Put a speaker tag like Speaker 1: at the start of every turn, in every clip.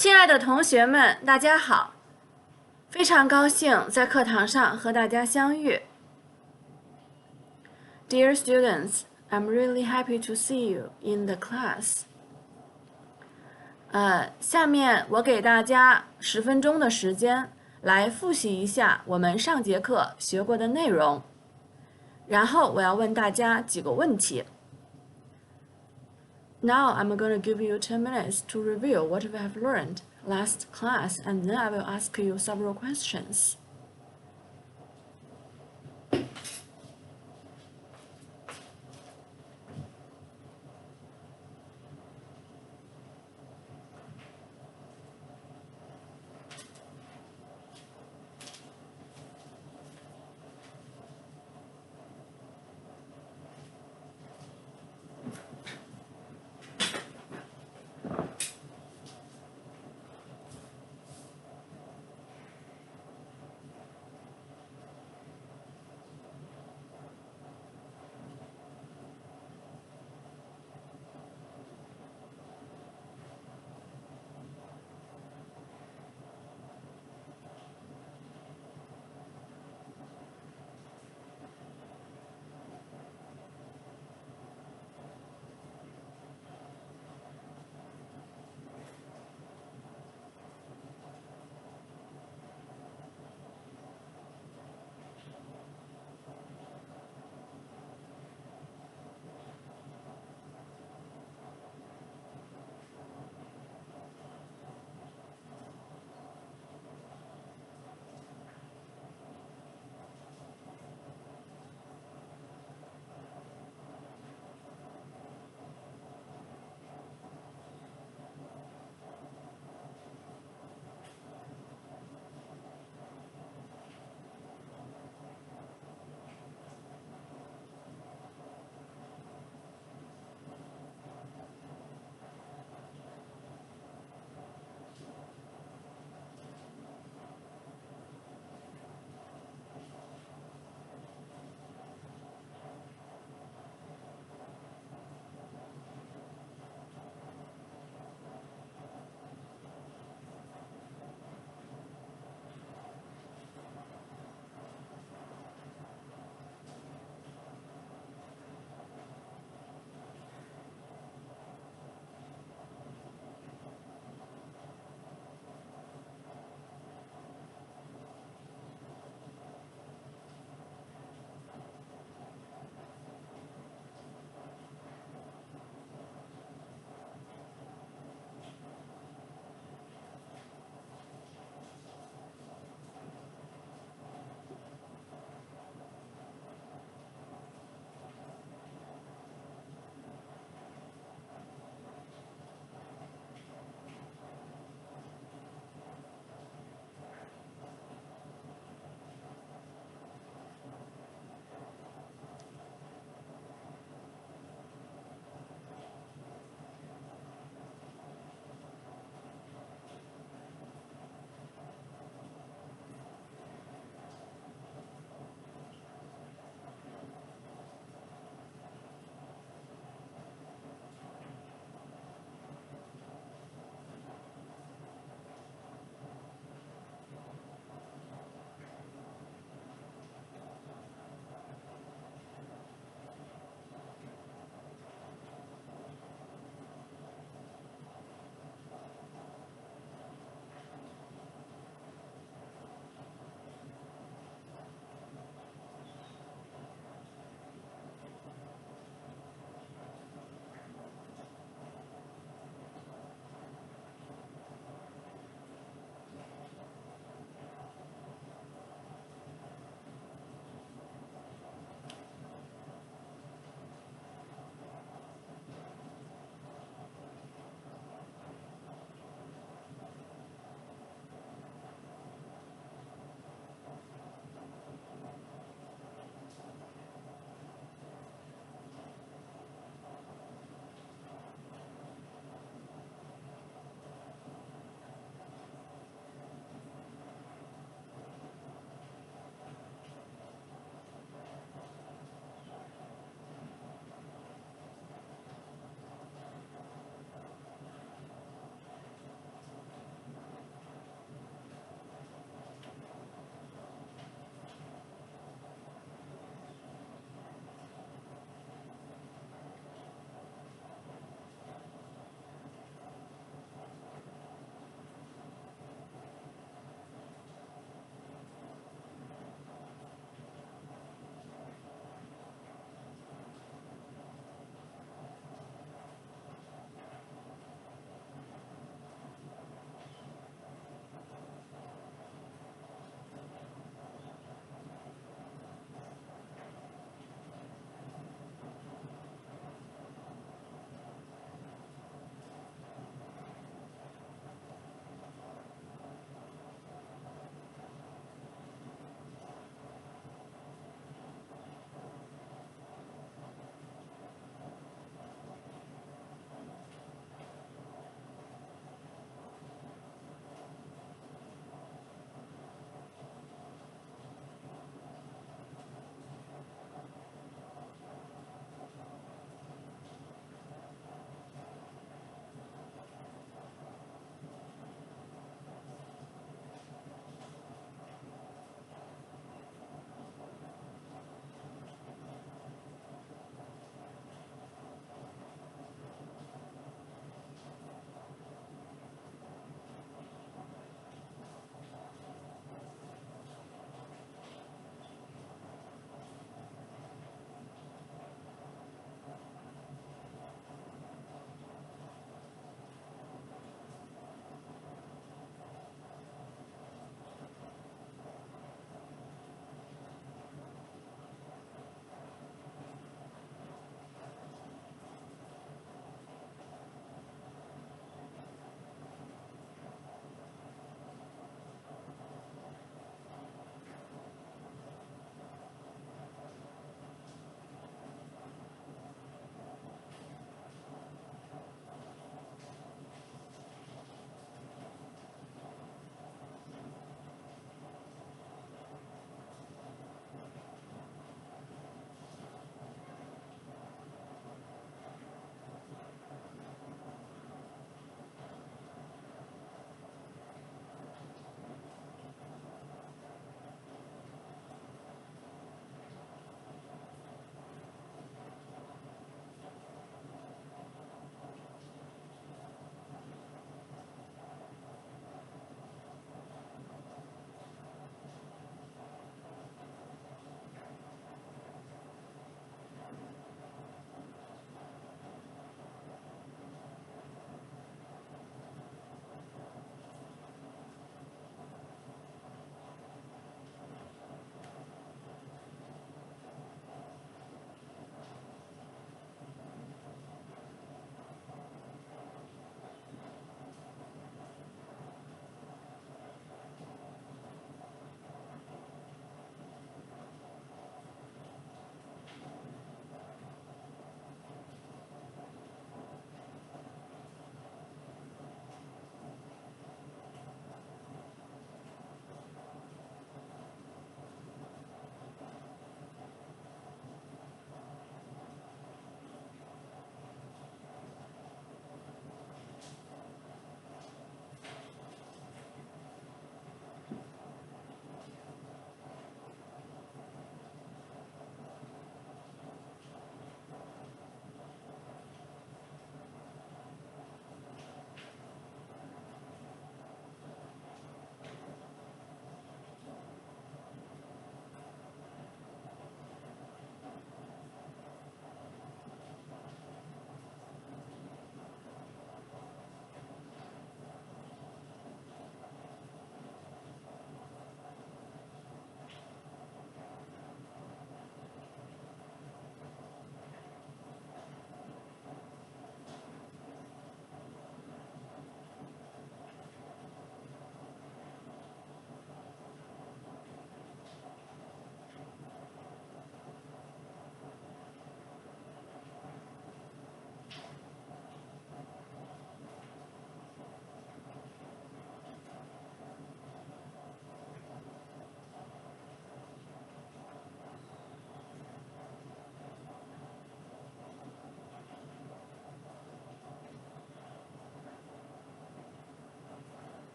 Speaker 1: 亲爱的同学们，大家好！非常高兴在课堂上和大家相遇。Dear students, I'm really happy to see you in the class. 下面我给大家10分钟的时间来复习一下我们上节课学过的内容，然后我要问大家几个问题。Now I'm going to give you 10 minutes to review what we have learned last class, and then I will ask you several questions.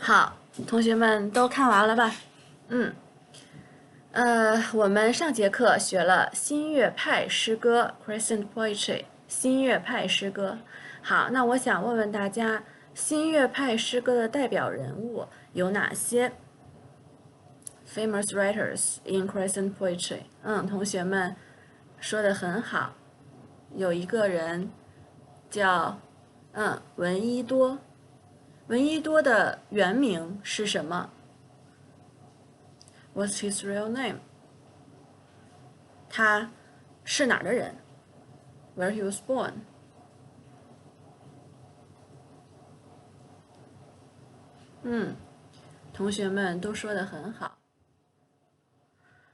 Speaker 1: 好，同学们都看完了吧？我们上节课学了新月派诗歌 （Crescent Poetry），新月派诗歌。好，那我想问问大家，新月派诗歌的代表人物有哪些 ？Famous writers in Crescent Poetry。同学们说的很好，有一个人叫闻一多。闻一多的原名是什么？What's his real name？ 他是哪儿的人 ？Where he was born？ 同学们都说得很好。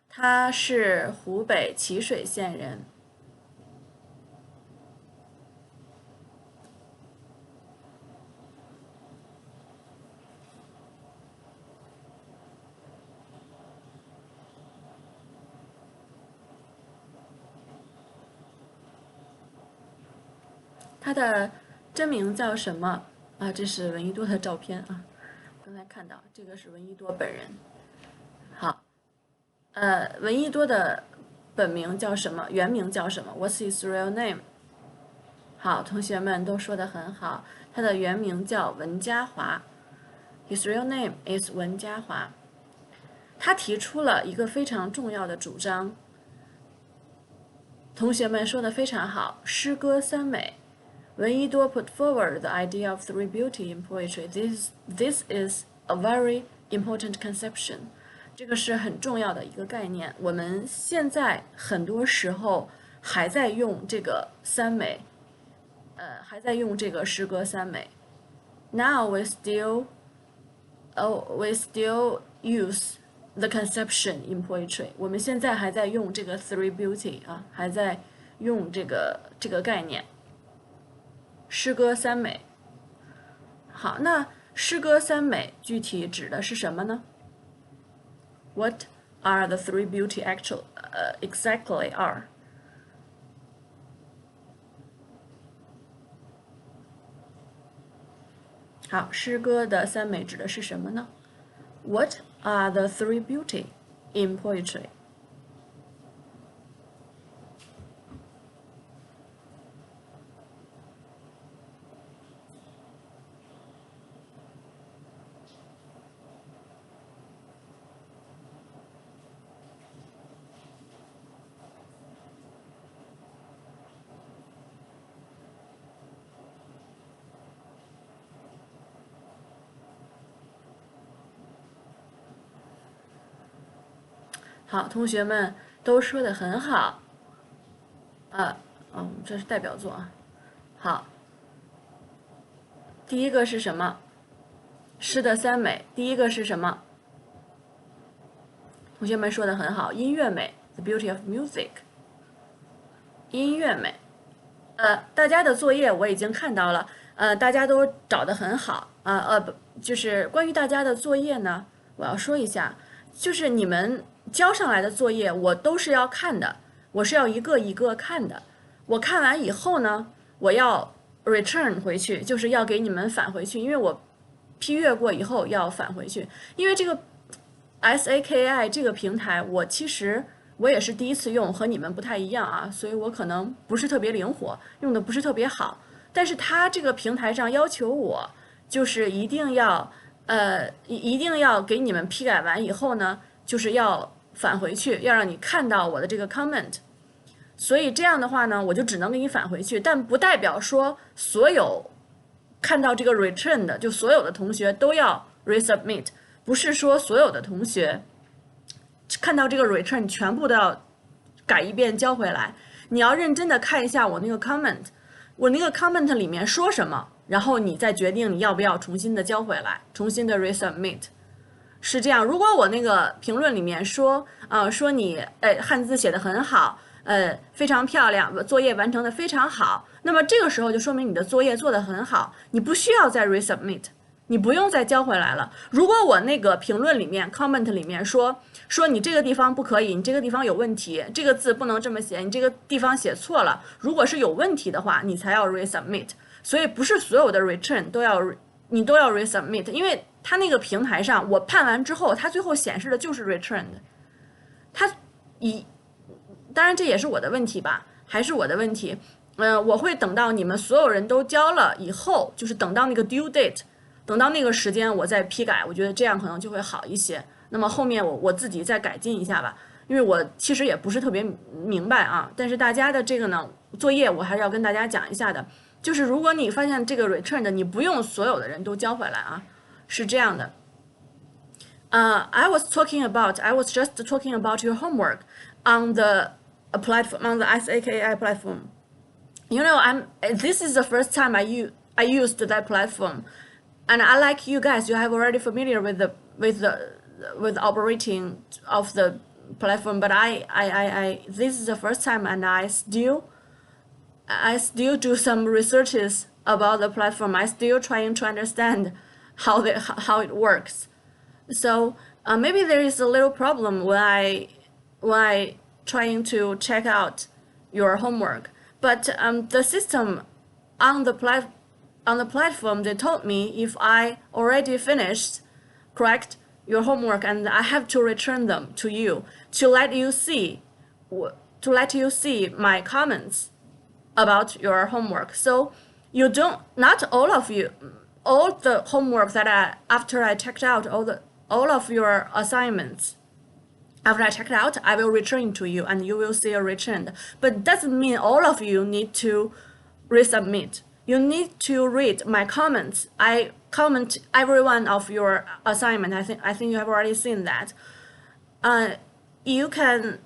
Speaker 1: 他是湖北蕲水县人。他的真名叫什么啊？这是闻一多的照片啊，刚才看到这个是闻一多本人。好，闻一多的本名叫什么？原名叫什么 ？What's his real name？ 好，同学们都说得很好，他的原名叫文家华。His real name is 文家华。他提出了一个非常重要的主張，同学们说得非常好，诗歌三美。闻一多 put forward the idea of three beauty in poetry. This is a very important conception. 这个是很重要的一个概念。我们现在很多时候还在用这个三美，还在用这个诗歌三美。Now we still use the conception in poetry. 我们现在还在用这个 three beauty 啊，还在用这个概念。诗歌三美。好，那诗歌三美具体指的是什么呢？ What are the three beauty exactly are？ 好，诗歌的三美指的是什么呢？ What are the three beauty in poetry？好，同学们都说得很好。这是代表作啊。好，第一个是什么？诗的三美。第一个是什么？同学们说得很好，音乐美 ，the beauty of music。音乐美。大家的作业我已经看到了，大家都找得很好就是关于大家的作业呢，我要说一下，就是你们交上来的作业我都是要看的，我是要一个一个看的。我看完以后呢，我要 return 回去，就是要给你们返回去，因为我批阅过以后要返回去。因为这个 SAKAI 这个平台，其实我也是第一次用，和你们不太一样啊，所以我可能不是特别灵活，用的不是特别好。但是它这个平台上要求我，就是一定要给你们批改完以后呢，就是要返回去，要让你看到我的这个 comment。所以这样的话呢，我就只能给你返回去，但不代表说所有看到这个 return 的，就所有的同学都要 resubmit， 不是说所有的同学看到这个 return 全部都要改一遍交回来。你要认真的看一下我那个 comment， 我那个 comment 里面说什么，然后你再决定你要不要重新的交回来，重新的 resubmit。是这样，如果我那个评论里面说你汉字写得很好，非常漂亮，作业完成的非常好，那么这个时候就说明你的作业做得很好，你不需要再 resubmit， 你不用再交回来了。如果我那个评论里面 comment 里面说你这个地方不可以，你这个地方有问题，这个字不能这么写，你这个地方写错了，如果是有问题的话，你才要 resubmit。所以不是所有的 return 都要你都要 resubmit，因为它那个平台上我判完之后，它最后显示的就是 returned。它当然这也是我的问题吧，还是我的问题。我会等到你们所有人都交了以后，就是等到那个 due date，等到那个时间我再批改，我觉得这样可能就会好一些。那么后面我自己再改进一下吧，因为我其实也不是特别明白啊。但是大家的这个呢，作业我还是要跟大家讲一下的，就是如果你发现这个 return 的，你不用所有的人都交回来啊，是这样的。I was just talking about your homework on the platform, on the SAKAI platform. You know, this is the first time I used that platform, and I like you guys. You have already familiar with the operating of the platform, but this is the first time, and I still do some researches about the platform. I still trying to understand how it works. So maybe there is a little problem when I trying to check out your homework. But the system on the platform, they told me if I already finished correct your homework, and I have to return them to you to let you see my comments about your homework. So you don't, not all of you, all the homework that after I checked out all of your assignments, after I check it out, I will return to you and you will see a returned. But it doesn't mean all of you need to resubmit. You need to read my comments. I comment every one of your assignment. I think you have already seen that. You can,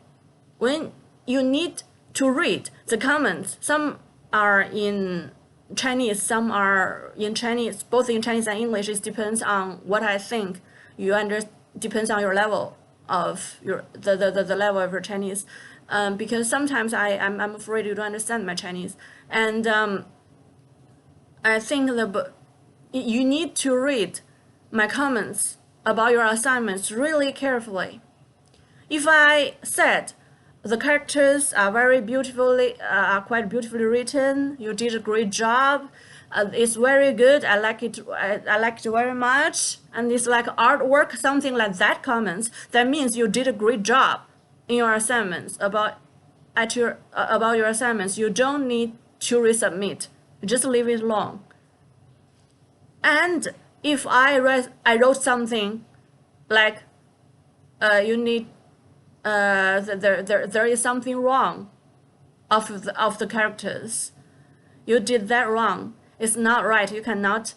Speaker 1: when you need to read the comments, some are in Chinese, some are in Chinese, both in Chinese and English. It depends on what I think you depends on your level of the level of your Chinese, because sometimes I'm afraid you don't understand my Chinese, and I think you need to read my comments about your assignments really carefully. If I said the characters are quite beautifully written, you did a great job, it's very good, I like it very much, and it's like artwork, something like that comments, that means you did a great job in your assignments about your assignments. You don't need to resubmit, just leave it alone. And if I wrote something like you need there is something wrong of the characters, you did that wrong, it's not right, you cannot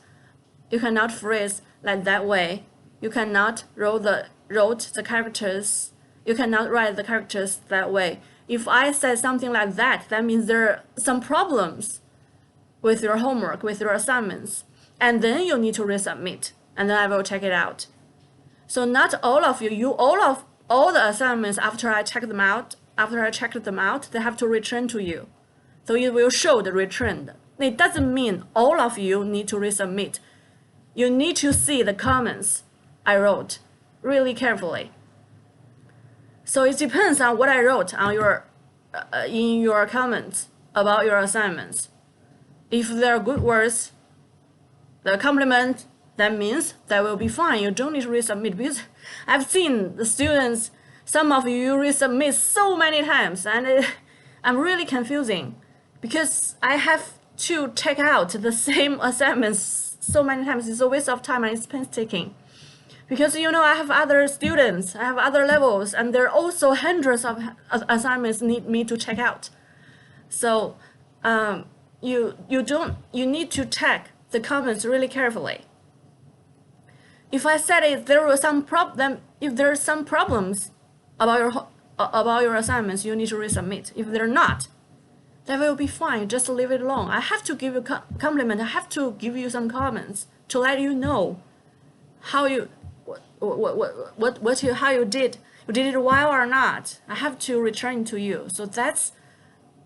Speaker 1: phrase like that way, you cannot write the characters, you cannot write the characters that way. If I said something like that, that means there are some problems with your homework, with your assignments, and then you need to resubmit, and then I will check it out. So not all of you, all the assignments, after I checked them out, they have to return to you. So it will show the returned. It doesn't mean all of you need to resubmit. You need to see the comments I wrote really carefully. So it depends on what I wrote on in your comments about your assignments. If there are good words, the compliment, that means that will be fine. You don't need to resubmit, because I've seen the students, some of you resubmit so many times, and I'm really confusing, because I have to check out the same assignments so many times. It's a waste of time and it's painstaking. Because, you know, I have other students, I have other levels, and there are also hundreds of assignments need me to check out. So you need to check the comments really carefully. If I said if there are some problems about your assignments, you need to resubmit. If they're not, that will be fine. Just leave it alone. I have to give you a compliment. I have to give you some comments to let you know how you how you did. You did it well or not. I have to return to you. So that's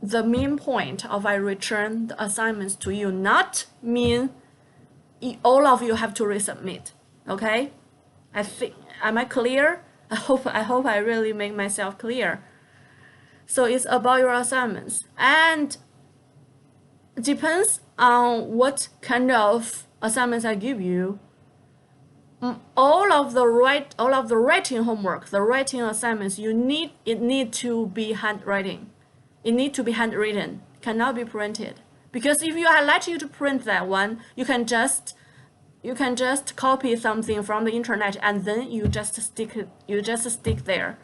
Speaker 1: the main point of I return the assignments to you. Not mean all of you have to resubmit. Okay? I think, am I clear? I hope I really make myself clear. So it's about your assignments, and it depends on what kind of assignments I give you, all of the writing homework, the writing assignments, it need to be handwriting. It need to be handwritten, cannot be printed. Because if I let you to print that one, you can just copy something from the internet and then you just stick there.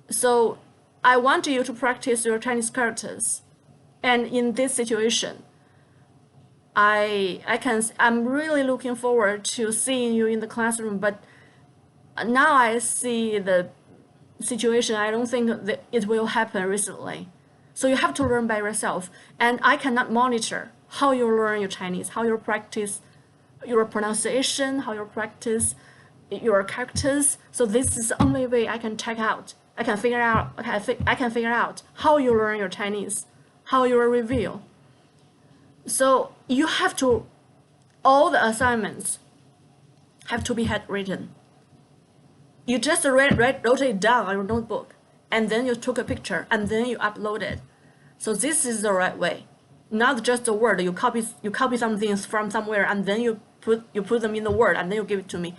Speaker 1: So I want you to practice your Chinese characters. And in this situation, I'm really looking forward to seeing you in the classroom, but now I see the situation, I don't think that it will happen recently. So you have to learn by yourself, and I cannot monitor how you learn your Chinese, how you practice your pronunciation, how you practice your characters. So this is the only way I can check out. I can figure out how you learn your Chinese, how you review. So you have to, all the assignments have to be handwritten. You just wrote it down on your notebook, and then you took a picture, and then you upload it. So this is the right way. Not just a word. You copy some things from somewhere, and then you put them in the Word, and then you give it to me.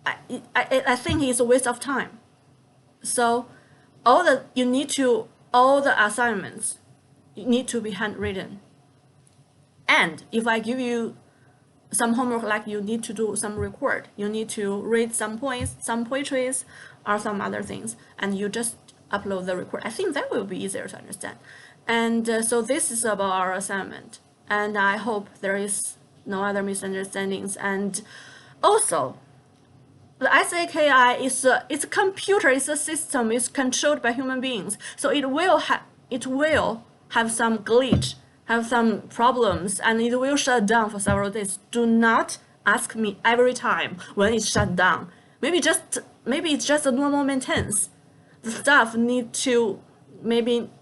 Speaker 1: I think it's a waste of time. So all the assignments need to be handwritten. And if I give you some homework, like you need to do some record, you need to read some poems, some poetries, or some other things, and you just upload the record, I think that will be easier to understand. And so this is about our assignment, and I hope there is no other misunderstandings. And also, the SAKI it's a computer, it's a system, it's controlled by human beings, so it will have some glitch, have some problems, and it will shut down for several days. Do not ask me every time when it's shut down. Maybe it's just a normal maintenance. The staff need to,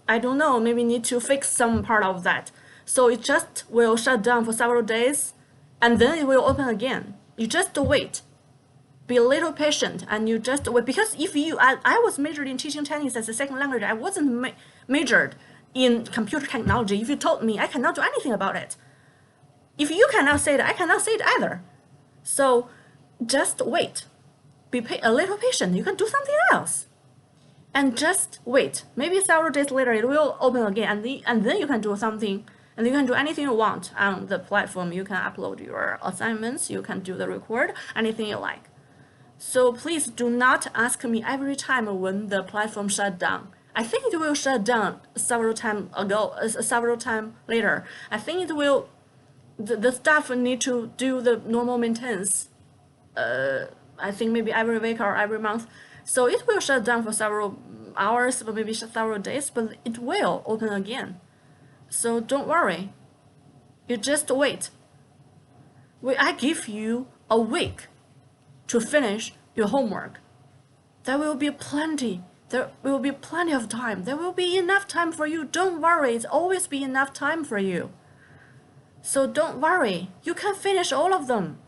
Speaker 1: I don't know, maybe need to fix some part of that. So it just will shut down for several days, and then it will open again. You just wait. Be a little patient, and you just wait. Because I was majored in teaching Chinese as a second language. I wasn't majored in computer technology. If you told me, I cannot do anything about it. If you cannot say it, I cannot say it either. So just wait. Be a little patient. You can do something else. And just wait. Maybe several days later, it will open again, and then you can do something, and you can do anything you want on the platform. You can upload your assignments. You can do the record, anything you like. So please do not ask me every time when the platform shut down. I think it will shut down several time later. I think it will, the staff need to do the normal maintenance. I think maybe every week or every month. So it will shut down for several hours, but maybe several days, but it will open again. So don't worry. You just wait. I give you a week to finish your homework. There will be plenty of time. There will be enough time for you. Don't worry, it's always be enough time for you. So don't worry, you can finish all of them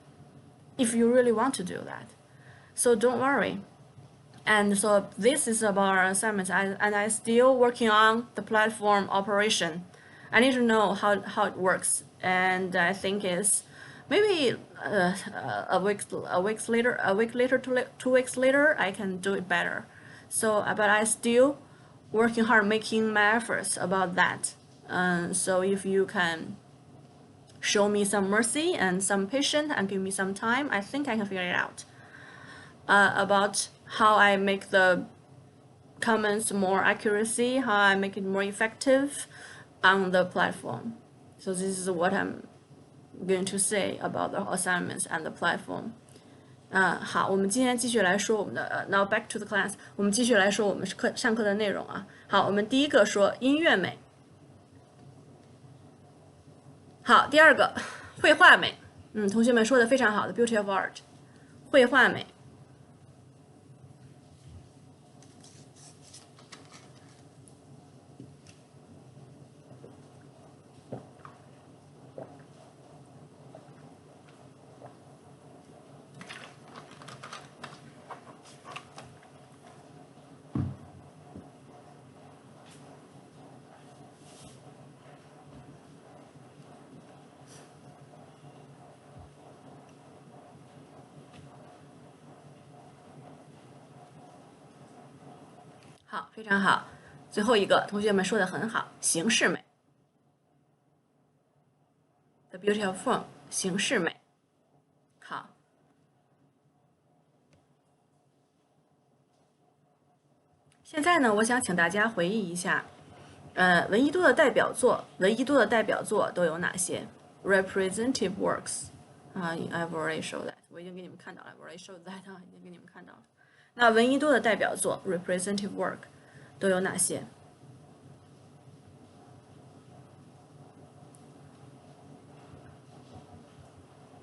Speaker 1: if you really want to do that. So don't worry. And so this is about our assignments, and I'm still working on the platform operation. I need to know how it works, and I think it's maybe a week later, 2 weeks later, I can do it better. So, but I still working hard, making my efforts about that. So if you can show me some mercy and some patience and give me some time, I think I can figure it out. About how I make the comments more accuracy, how I make it more effective on the platform. So this is what I'm going to say about the assignments and the platform. 好，我们今天继续来说我们的now back to the class， 我们继续来说我们上课的内容啊。好，我们第一个说音乐美。好，第二个绘画美。同学们说的非常好的 beauty of art， 绘画美。好，非常好。最后一个，同学们说的很好，形式美。The beauty of form，形式美。好，现在呢，我想请大家回忆一下，闻一多的代表作，闻一多的代表作都有哪些 ？Representative works，I've already showed that， 我已经给你们看到了 ，I've already showed that，已经给你们看到了。那闻一多的代表作 representative work 都有哪些？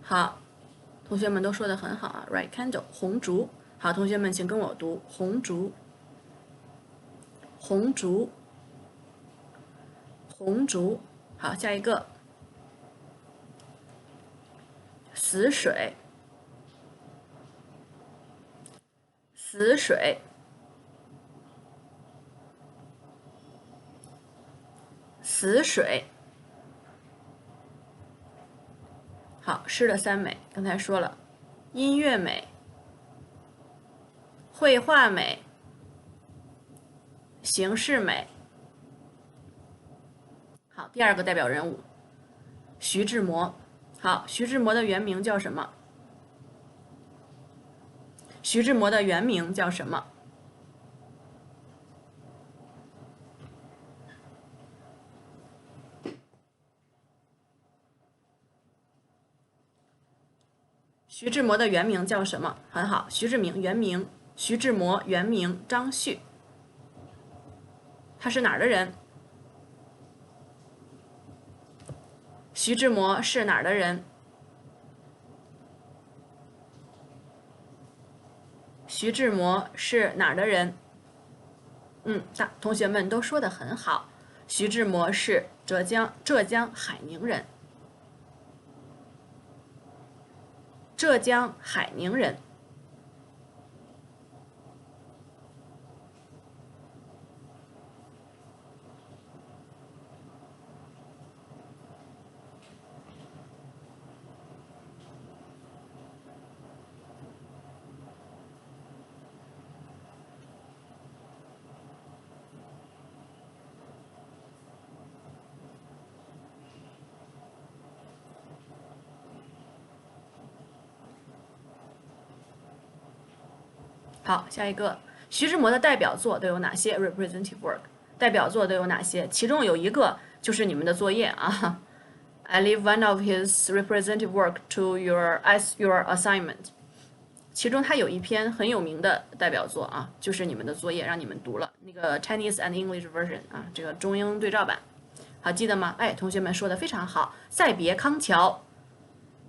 Speaker 1: 好，同学们都说的很好啊 ，Red candle 红烛。好，同学们请跟我读红烛，红烛，红烛。好，下一个死水，死水，死水。好，诗的三美，刚才说了，音乐美、绘画美、形式美。好，第二个代表人物，徐志摩。好，徐志摩的原名叫什么？徐志摩的原名叫什么？徐志摩的原名叫什么？很好，徐志摩原名张旭。他是哪儿的人？徐志摩是哪儿的人？徐志摩是哪儿的人？同学们都说的很好。徐志摩是浙江海宁人。浙江海宁人。好，下一个，徐志摩的代表作都有哪些 ？Representative work， 代表作都有哪些？其中有一个就是你们的作业啊。I leave one of his representative work to as your assignment。其中他有一篇很有名的代表作啊，就是你们的作业，让你们读了那个 Chinese and English version 啊，这个中英对照版。好，记得吗？哎，同学们说的非常好。再别康桥。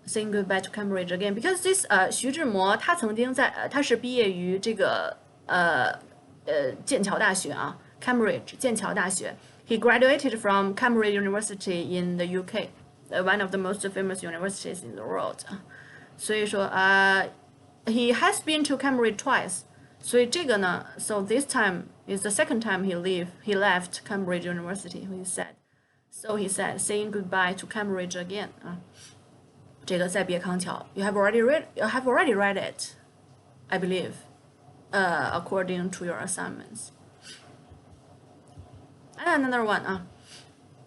Speaker 1: Saying goodbye to Cambridge again, because this 徐志摩他曾经在他是毕业于这个剑桥大学啊 Cambridge 剑桥大学 He graduated from Cambridge University in the UK, one of the most famous universities in the world. 所以说he has been to Cambridge twice. 所以这个呢 so this time is the second time he left Cambridge University. He said, so he said, saying goodbye to Cambridge again 啊。这个再别康桥 you have already read it, I believe, according to your assignments. And another one 啊，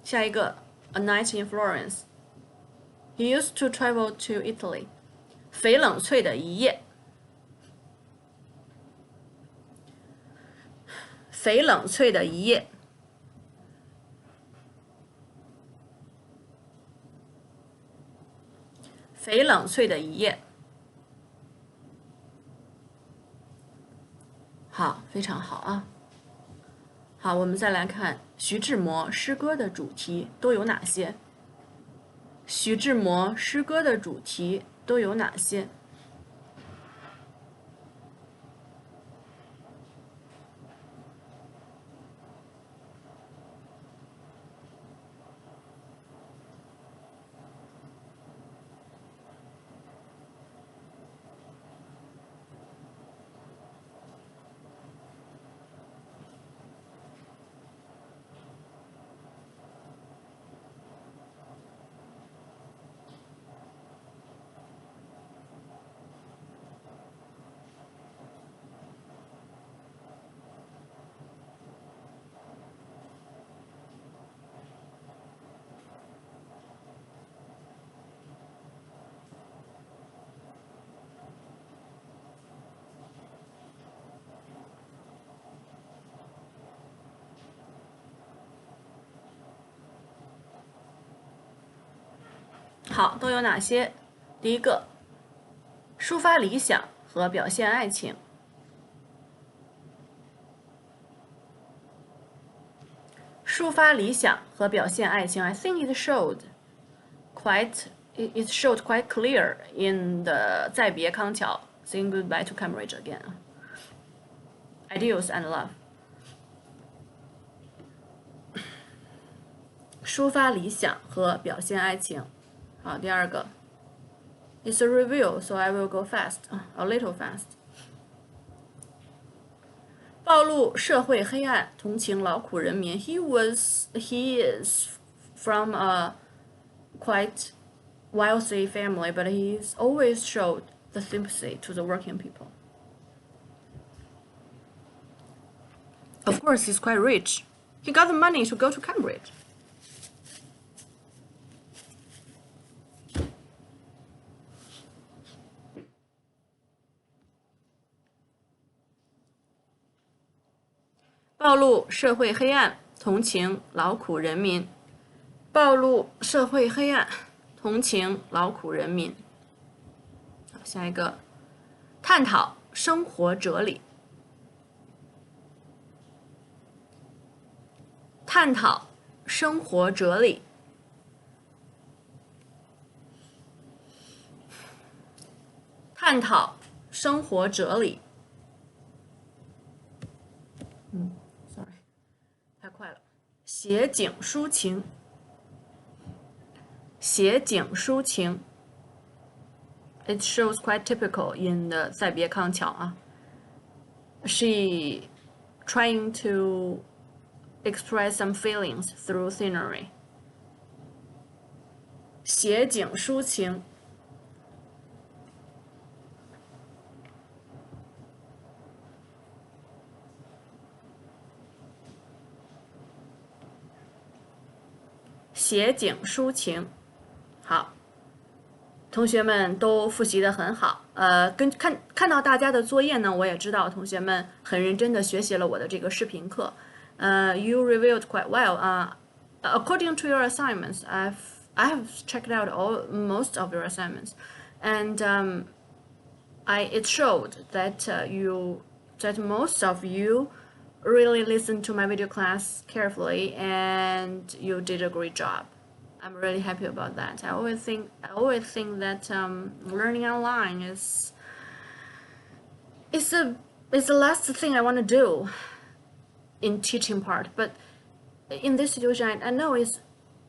Speaker 1: 下一个 A Night in Florence. He used to travel to Italy. 翡冷翠的一夜，翡冷翠的一夜。翡冷翠的一夜。好，非常好啊。好，我们再来看徐志摩诗歌的主题都有哪些？徐志摩诗歌的主题都有哪些？好，都有哪些？第一个，抒发理想和表现爱情。抒发理想和表现爱情 ，I think it showed quite clear in the 再别康桥 saying goodbye to Cambridge again. Ideals and love. 抒发理想和表现爱情。好，第二个 ，It's a review, so I will go fast, a little fast. 暴露社会黑暗，同情劳苦人民。He is from a quite wealthy family, but he's always showed the sympathy to the working people. Of course, he's quite rich. He got the money to go to Cambridge. 暴露社会黑暗，同情劳苦人民。暴露社会黑暗，同情劳苦人民。好，下一个，探讨生活哲理。探讨生活哲理。探讨生活哲理。sorry， 太快了。写景抒情。写景抒情。It shows quite typical in the 再别康桥啊。She trying to express some feelings through scenery. 写景抒情。写景抒情。好，同学们都复习得很好。看到大家的作业呢，我也知道同学们很认真的学习了我的这个视频课。You reviewed quite well. According to your assignments, I have checked out most of your assignments, and it showed that most of you really listened to my video class carefully, and you did a great job. I'm really happy about that. I always think that learning online is the last thing I want to do in teaching part. But in this situation, I know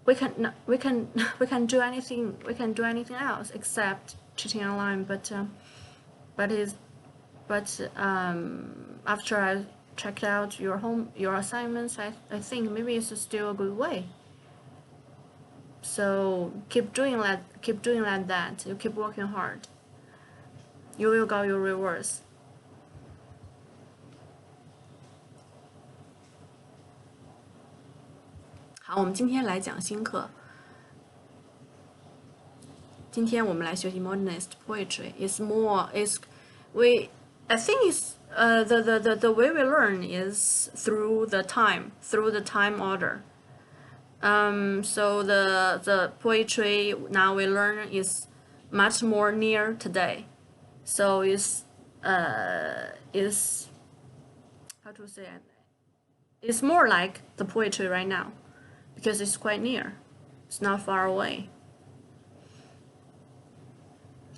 Speaker 1: we can do anything else except teaching online. But after I checked out your assignments, I think maybe it's still a good way. So keep doing that. You keep working hard. You will get your rewards. 好，我们今天来讲新课。今天我们来学习 modernist poetry. I think it's the way we learn is through the time order. So the poetry now we learn is much more near today. So is how to say it? It's more like the poetry right now because it's quite near. It's not far away.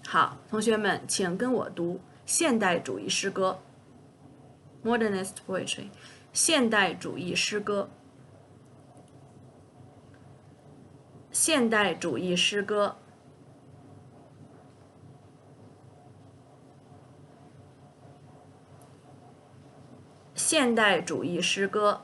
Speaker 1: 好，同学们，请跟我读现代主义诗歌 （modernist poetry）。现代主义诗歌。现代主义诗歌。现代主义诗歌。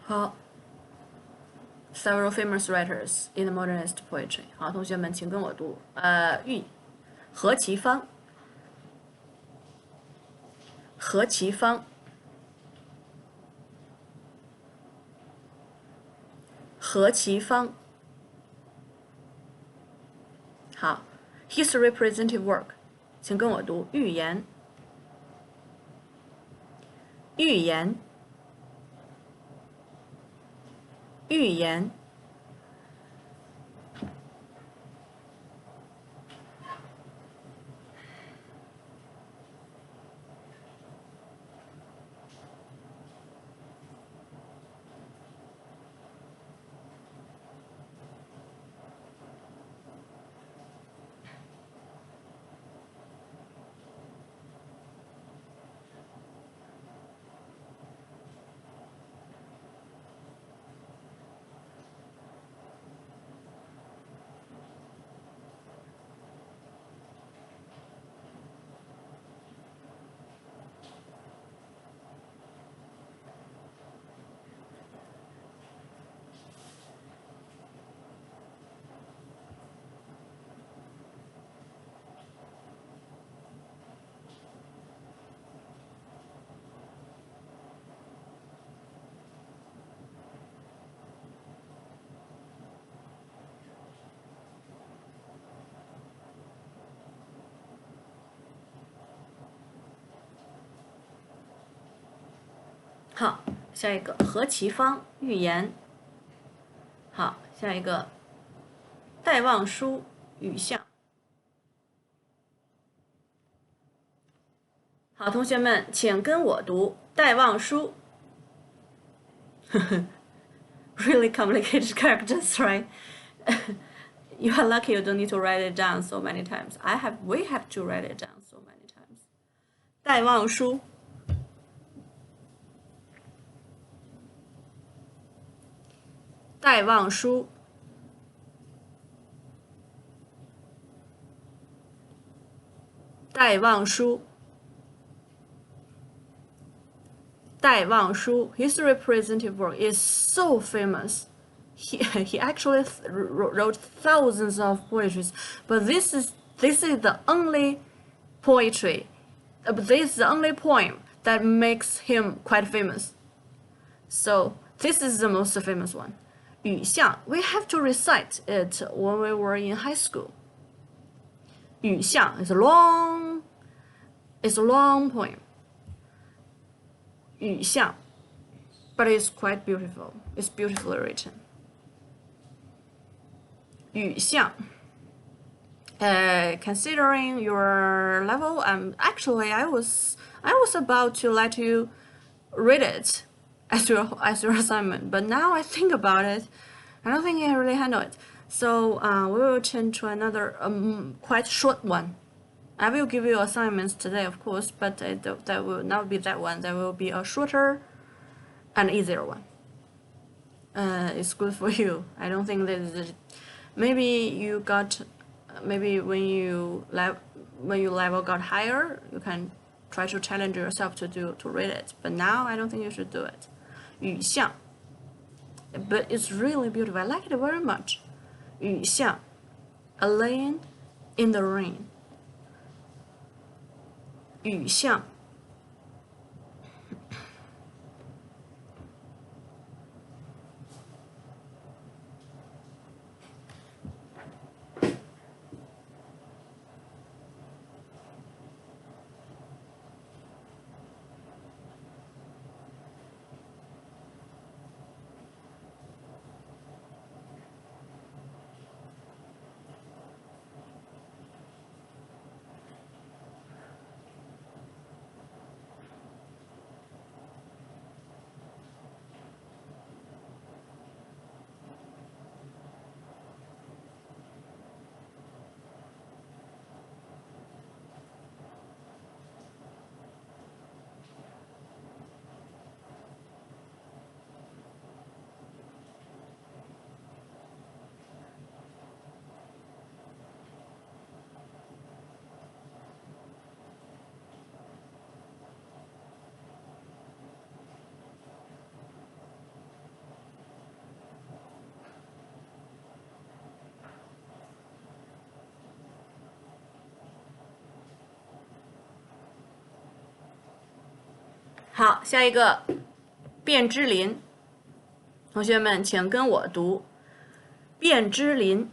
Speaker 1: 好 several famous writers in the modernist poetry. 好，同学们，请跟我读。何其芳，何其芳，何其芳。好 ，his representative work， 请跟我读。寓言，寓言，寓言。好，下一个何其芳寓言。好，下一个戴望舒雨巷。好，同学们，请跟我读戴望舒。Really complicated characters, right? You are lucky you don't need to write it down so many times. We have to write it down so many times. 戴望舒。戴望舒，戴望舒，戴望舒。His representative work is so famous. He actually wrote thousands of poetries, but this is the only poetry, but this is the only poem that makes him quite famous. So this is the most famous one. 雨巷, we have to recite it when we were in high school. 雨巷 is a long poem. 雨巷, but it's quite beautiful. It's beautifully written. 雨巷. Considering your level, actually I was about to let you read it as your assignment, but now I think about it, I don't think I really handle it. So we will change to another quite short one. I will give you assignments today, of course, but that will not be that one. That will be a shorter and easier one. It's good for you. I don't think that is. Maybe you got. Maybe when you level got higher, you can try to challenge yourself to read it. But now I don't think you should do it. 雨巷. But it's really beautiful. I like it very much. 雨巷. A lane in the rain. 雨巷.好，下一个卞之琳，同学们请跟我读卞之琳，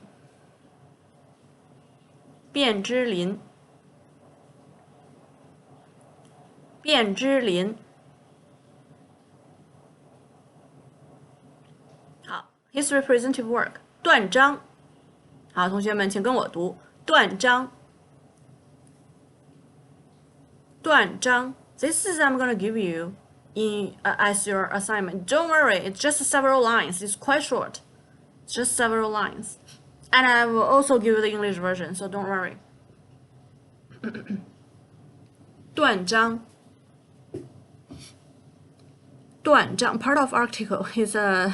Speaker 1: 卞之琳，卞之琳。好 ，his representative work 断章。好，同学们请跟我读断章，断章。This is I'm gonna give you in as your assignment. Don't worry, it's just several lines. It's quite short. It's just several lines. And I will also give you the English version, so don't worry. 断章，断章 part of article is a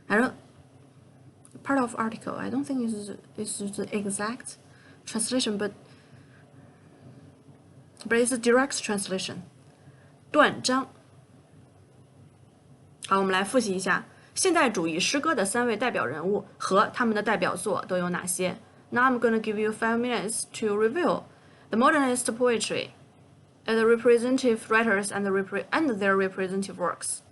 Speaker 1: I don't part of article. I don't think it's the exact translation, but it's a direct translation. 断章。好，我们来复习一下现代主义诗歌的3位代表人物和他们的代表作都有哪些。Now I'm going to give you 5 minutes to review the modernist poetry, and the representative writers and their representative works.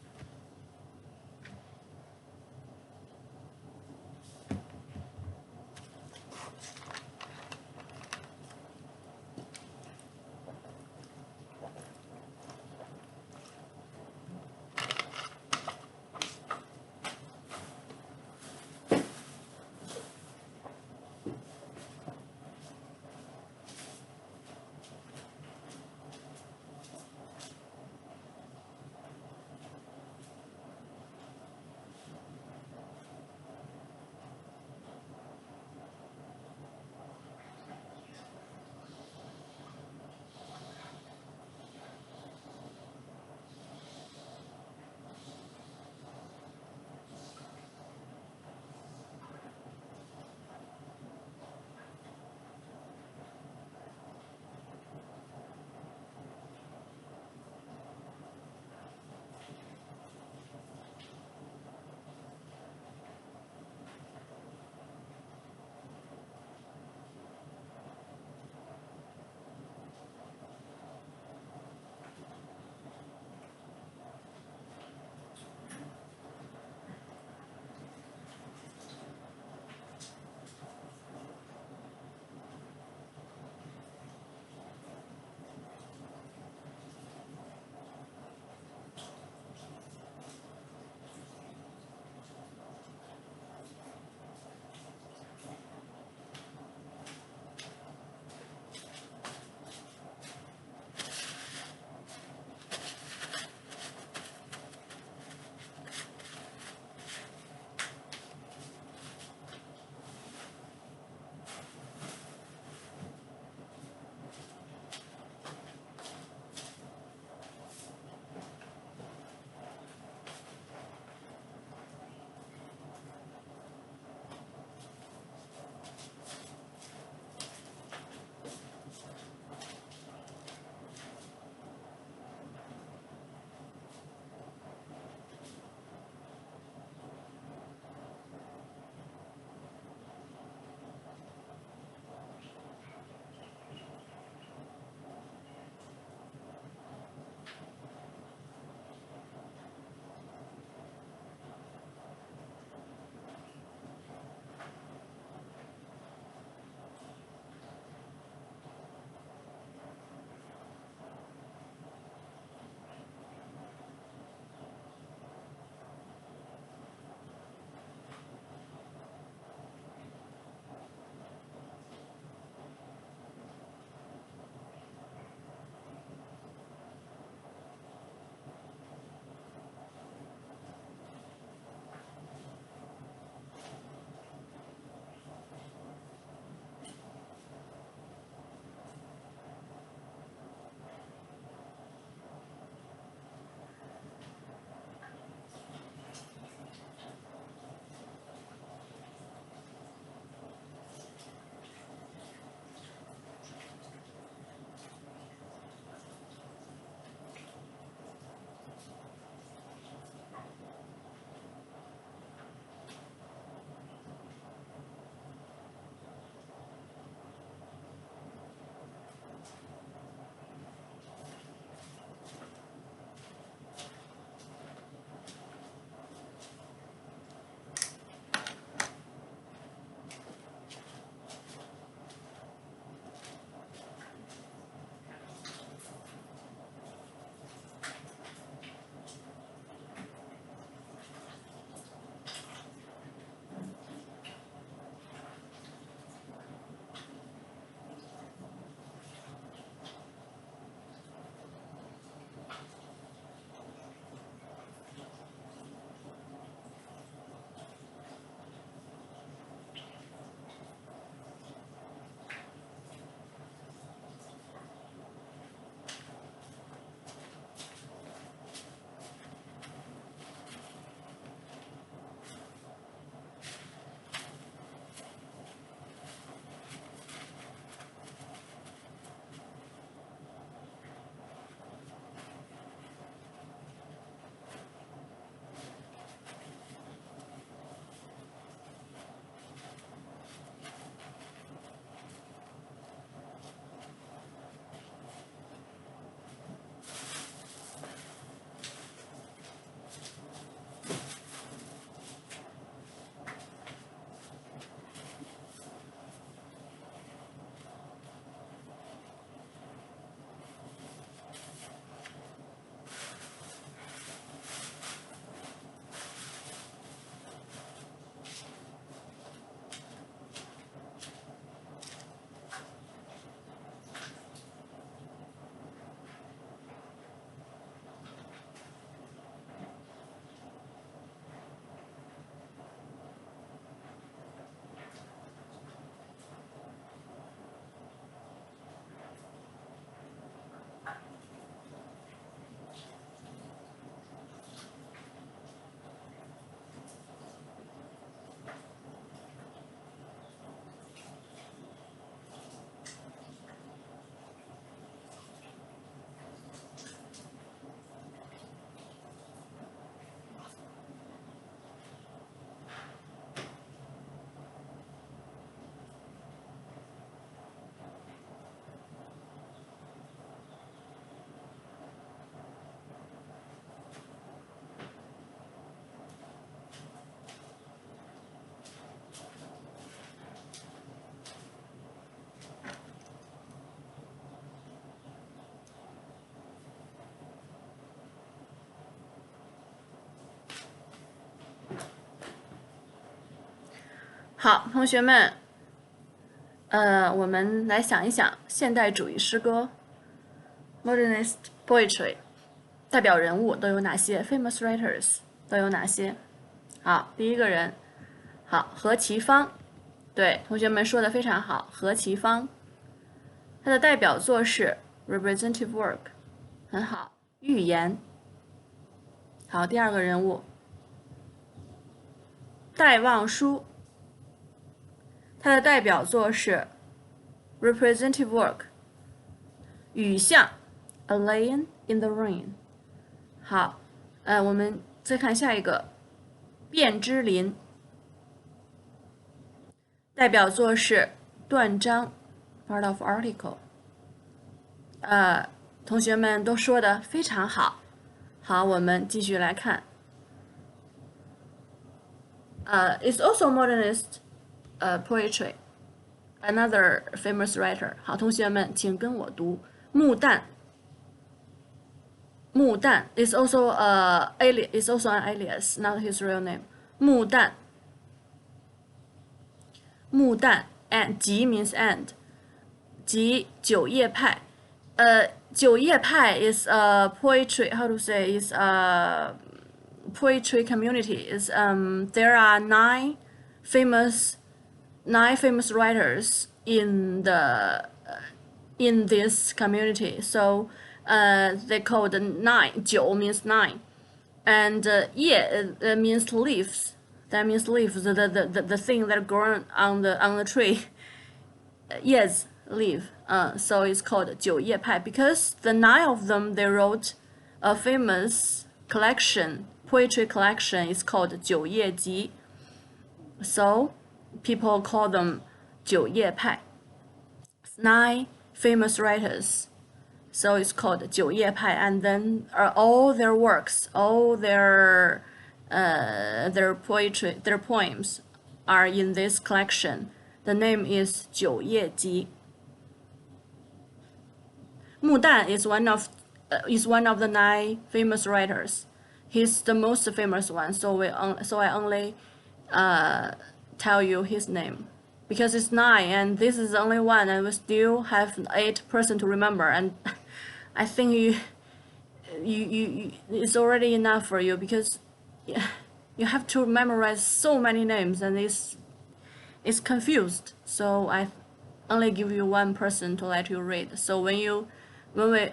Speaker 1: 好，同学们，我们来想一想现代主义诗歌 （modernist poetry） 代表人物都有哪些 ？famous writers 都有哪些？好，第一个人，好，何其芳，对，同学们说的非常好，何其芳，他的代表作是 representative work，很好，寓言。好，第二个人物，戴望舒，他的代表作是 representative work，雨巷 A Lane in the Rain。好，我们再看下一个，卞之琳，代表作是断章 Part of Article。同学们都说的非常好。好，我们继续来看。It's also modernist poetry. Another famous writer. 好，同学们，请跟我读木旦。木旦 is also is also an alias, not his real name. 木旦。木旦 and 即 means and. 即九叶派。九叶派 is a poetry. How to say is a poetry community. Is there are nine famous writers in this community. So they call the nine. 九 means nine, and 叶 means leaves. That means leaves. The thing that grown on the tree. 叶子 leaf. So it's called 九叶派 because the nine of them they wrote a famous poetry collection. It's called 九叶集. So people call them 九叶派. Nine famous writers. So it's called 九叶派, and then all their works, all their poetry, their poems are in this collection. The name is 九叶集. Mu Dan is one of the nine famous writers. He's the most famous one, so I only tell you his name because it's nine and this is the only one, and we still have 8 person to remember, and I think you it's already enough for you because you have to memorize so many names and it's confused. So I only give you one person to let you read. So when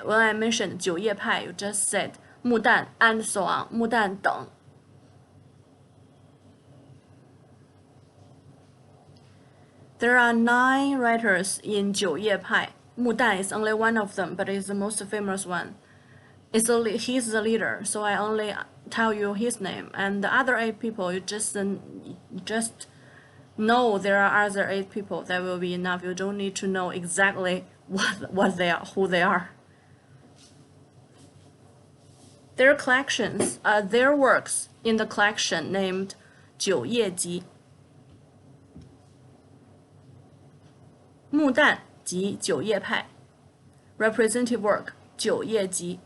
Speaker 1: I mentioned 九叶派, you just said 木旦 and so on, 木旦等. There are 9 writers in 九叶派. Mu Dan is only one of them, but is the most famous one. He's the leader, so I only tell you his name. And the other 8 people, you just know there are other 8 people. That will be enough. You don't need to know exactly what they are, who they are. Their collections, their works in the collection named 九叶集. 木旦及九叶派 representative work 九叶集.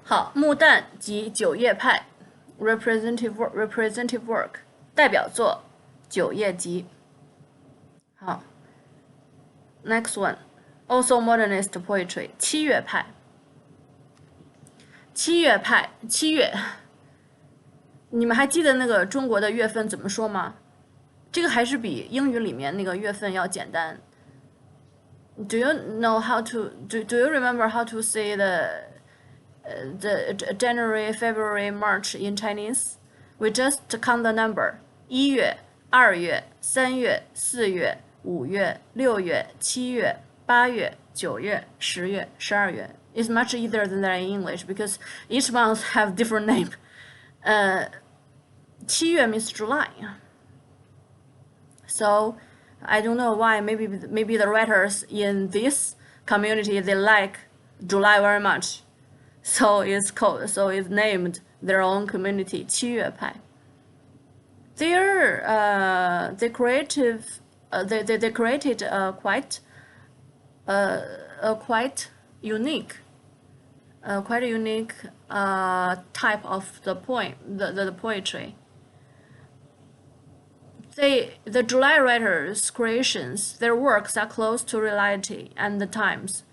Speaker 1: 好，穆旦及九叶派 representative work 代表作九叶集。好 ，next one also modernist poetry 七月派。七月派，七月，你们还记得那个中国的月份怎么说吗？这个还是比英语里面那个月份要简单。Do you know how to do you remember how to say the January, February, March in Chinese? We just count the number. 1月、2月、3月、4月、5月、6月、7月、8月、9月、10月、12月。It's much easier than that in English because each month have different name. 7月 means July. So I don't know why. Maybe the writers in this community they like July very much, so it's named their own community 七月派. They created a quite unique type of the poem, the poetry. The July writers' creations, their works are close to reality and the times,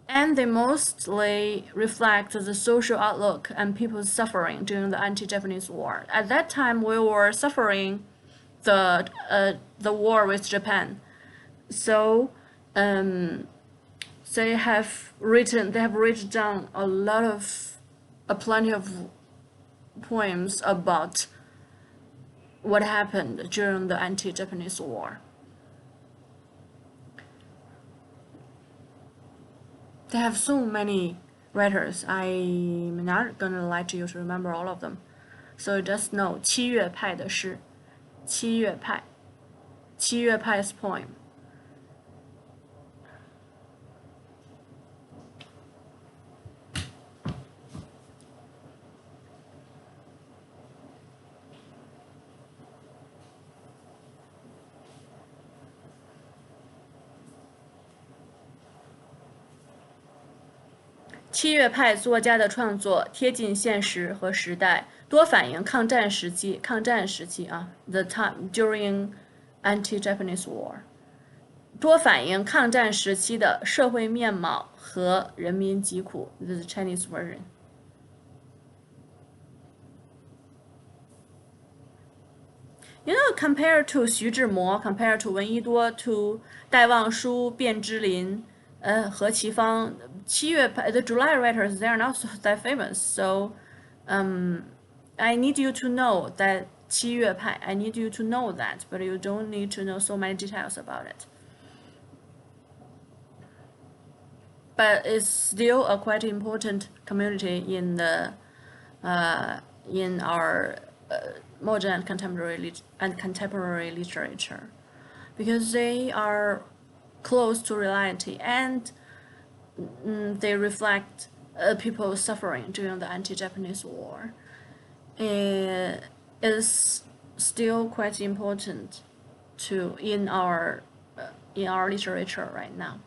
Speaker 1: and they mostly reflect the social outlook and people's suffering during the anti-Japanese war. At that time, we were suffering the war with Japan, so they have written down plenty of poems about what happened during the anti-Japanese war. They have so many writers. I'm not gonna lie to you to remember all of them. So just know 七月派的诗，七月派's poem. 七月派作家的创作贴近现实和时代，多反映抗战时期啊 ，the time during anti-Japanese war， 多反映抗战时期的社会面貌和人民疾苦。This is Chinese version. You know, compared to 徐志摩 compared to 闻一多 to 戴望舒、卞之琳。何其芳，七月派 the July writers they are not that famous, so I need you to know that 七月派 I need you to know that, but you don't need to know so many details about it. But it's still a quite important community in our modern and contemporary literature, because they are close to reality and they reflect people's suffering during the anti-Japanese war. It is still quite important in our literature right now.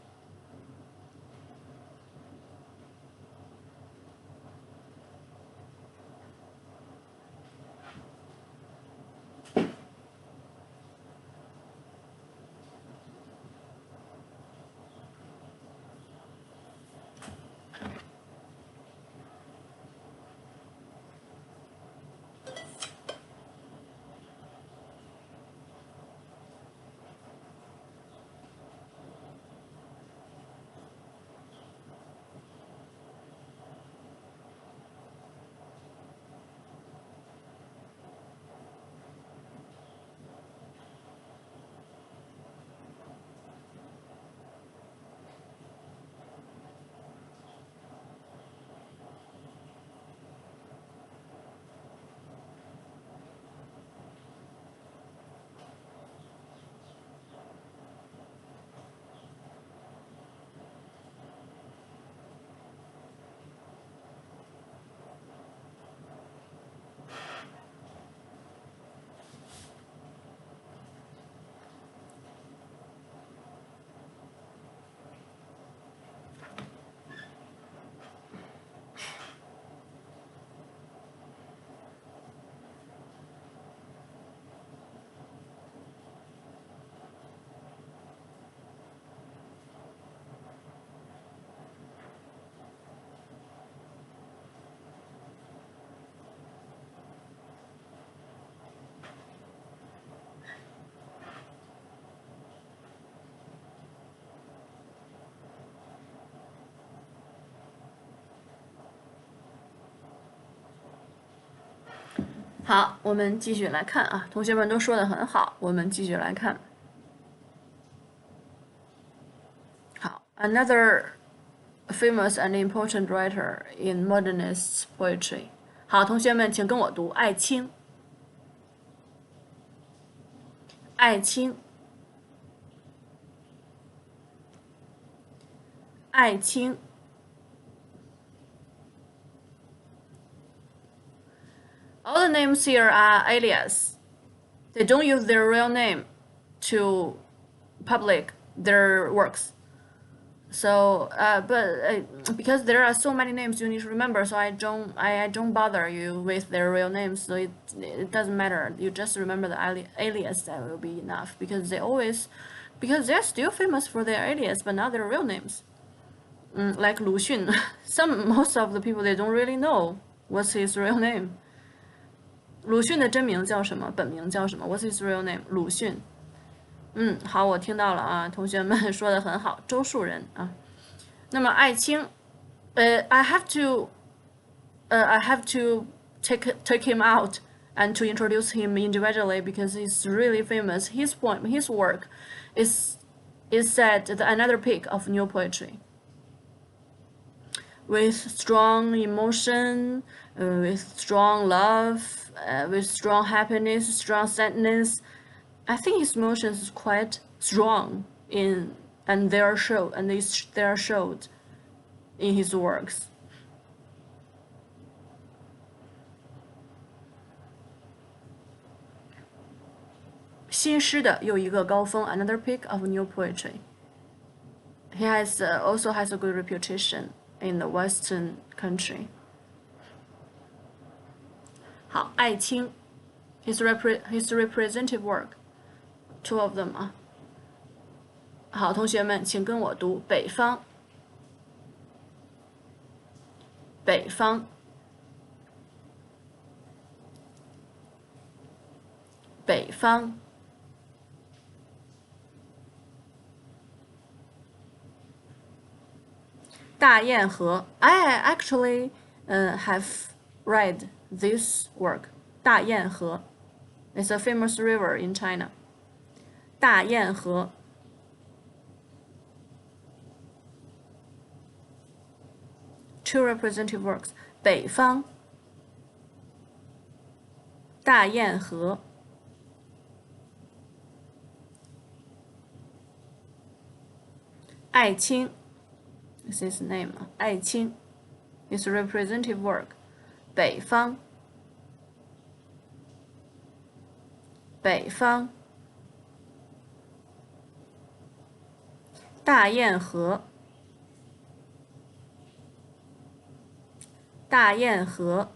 Speaker 1: 好，我们继续来看啊，同学们都说的很好，我们继续来看。好，another famous and important writer in modernist poetry。好，同学们，请跟我读艾青。艾青，艾青。All the names here are alias. They don't use their real name to public their works. So, because there are so many names you need to remember, so I don't bother you with their real names. So it doesn't matter. You just remember the alias. That will be enough because they're still famous for their alias, but not their real names. Like Lu Xun, most of the people they don't really know what's his real name. 鲁迅的真名叫什么？本名叫什么 ？What's his real name？ 鲁迅。好，我听到了啊，同学们说的很好，周树人啊。那么艾青，I have to take him out and to introduce him individually because he's really famous. His work is said another peak of new poetry. With strong emotion, with strong love, with strong happiness, strong sadness. I think his emotions is quite strong they are showed in his works. 新诗的又一个高峰 another peak of new poetry. He also has a good reputation in the Western country. 好，艾青 his representative work, two of them 啊。好，同学们，请跟我读北方。北方，北方。大堰河 I actually have read this work. 大堰河 It's a famous river in China. 大堰河。Two representative works. 北方。大堰河。艾青 This is his name. 艾青 His representative work. 北方。北方。大堰河。大堰河。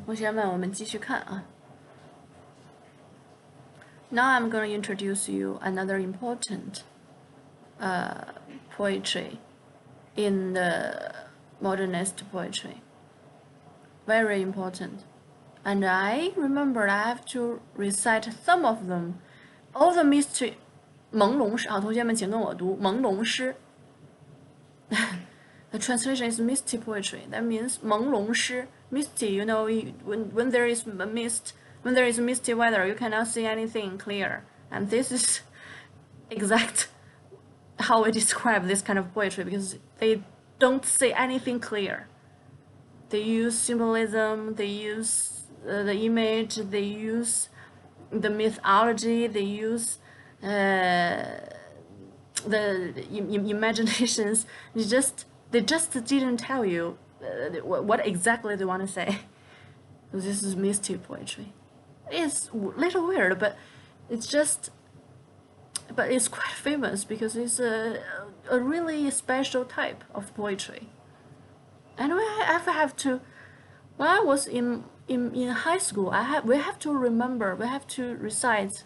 Speaker 1: 同学们，我们继续看啊。Now I'm going to introduce you another important poetry in the modernist poetry. Very important. And I remembered I have to recite some of them. All the mystery 朦胧诗，好，同学们请跟我读朦胧诗。The translation is misty poetry. That means 朦胧诗 misty. You know, when there is a mist, when there is misty weather, you cannot see anything clear. And this is exact how we describe this kind of poetry because they don't say anything clear. They use symbolism. They use the image. They use the mythology. They use the imaginations. They just didn't tell you what exactly they want to say. This is misty poetry. It's a little weird, but it's quite famous because it's a really special type of poetry. And when I was in high school, we have to recite,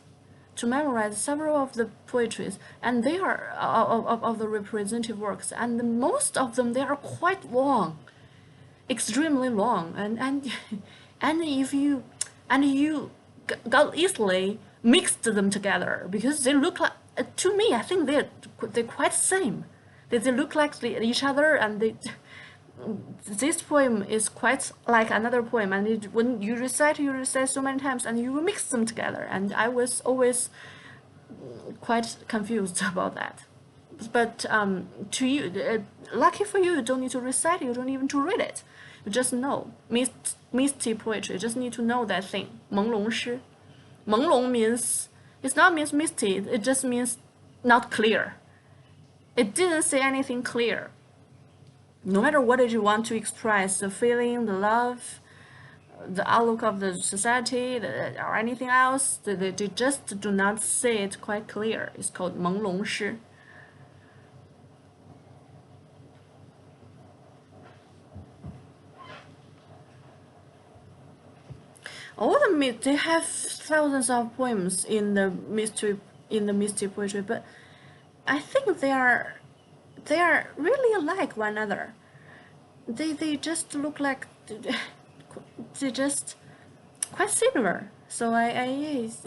Speaker 1: to memorize several of the poetries, and they are of the representative works, and most of them they are quite long, extremely long, and you got easily mixed them together because they look like, to me, I think they're quite same. They look like each other, and this poem is quite like another poem, and when you recite so many times, and you mix them together, and I was always quite confused about that. But to you, lucky for you, you don't need to recite it, you don't even to read it. You just know misty poetry. You just need to know that thing. 朦胧诗. 朦胧means misty. It just means not clear. It didn't say anything clear. No matter what you want to express, the feeling, the love, the outlook of the society, or anything else, they just do not say it quite clear. It's called 朦胧诗. They have thousands of poems in the misty poetry, but I think they are really alike one another. They just look like they just quite similar. So it's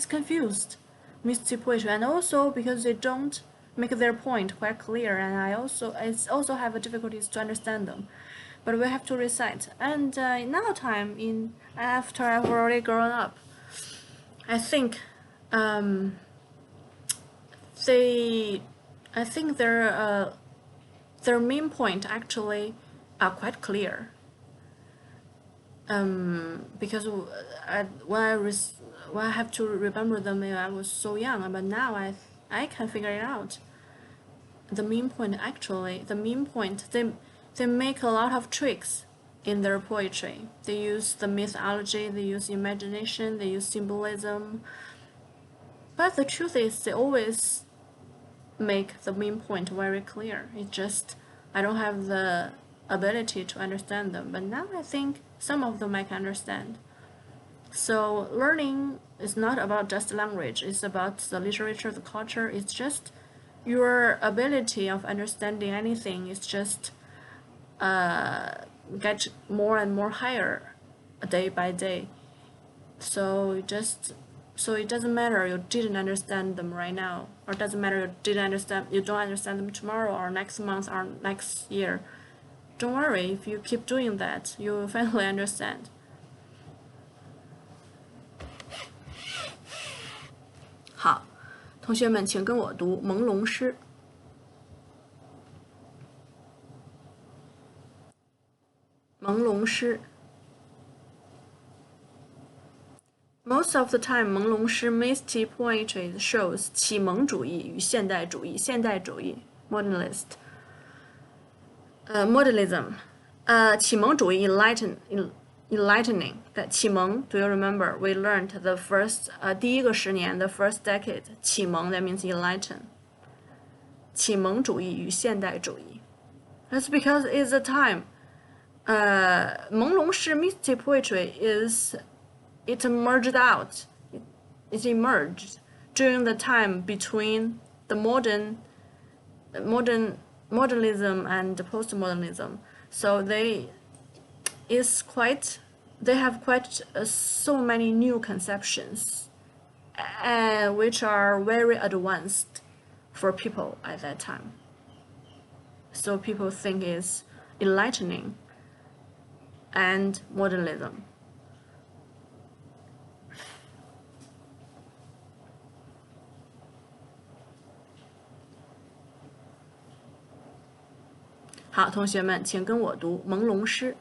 Speaker 1: confused, misty poetry, and also because they don't make their point quite clear, and I also have difficulties to understand them. But we have to recite. And now after I've already grown up, I think their main point actually are quite clear. Because when I have to remember them, I was so young, but now I can figure it out. The main point, they make a lot of tricks in their poetry. They use the mythology, they use imagination, they use symbolism. But the truth is, they always make the main point very clear. It's just I don't have the ability to understand them. But now I think some of them I can understand. So learning is not about just language. It's about the literature, the culture. It's just your ability of understanding anything is just get more and more higher day by day. So it doesn't matter you didn't understand them right now, or it doesn't matter you don't understand them tomorrow or next month or next year. Don't worry, if you keep doing that, you will finally understand. 好，同学们请跟我读朦胧诗。朦胧诗。Most of the time, 朦胧诗 misty poetry shows 启蒙主义与现代主义 modernist. Modernism. 启蒙主义 enlightening. That 启蒙, do you remember? We learned the first 第一个10年 the first decade. 启蒙 that means enlighten. 启蒙主义与现代主义. That's because it's a time. 朦胧诗 mystic poetry it emerged out. It emerged during the time between the modernism and postmodernism. So they have quite so many new conceptions, which are very advanced for people at that time. So people think it's enlightening and modernism.好，同学们，请跟我读朦胧诗。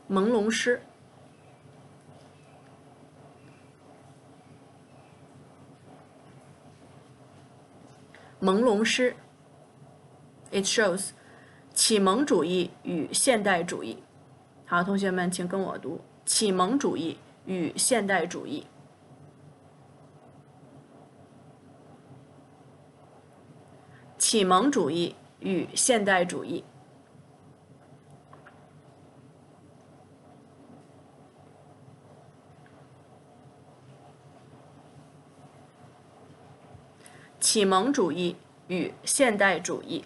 Speaker 1: 朦胧诗，朦胧诗。It shows 启蒙主义与现代主义。好，同学们，请跟我读启蒙主义与现代主义。启蒙主义与现代主义。启蒙主义与现代主义。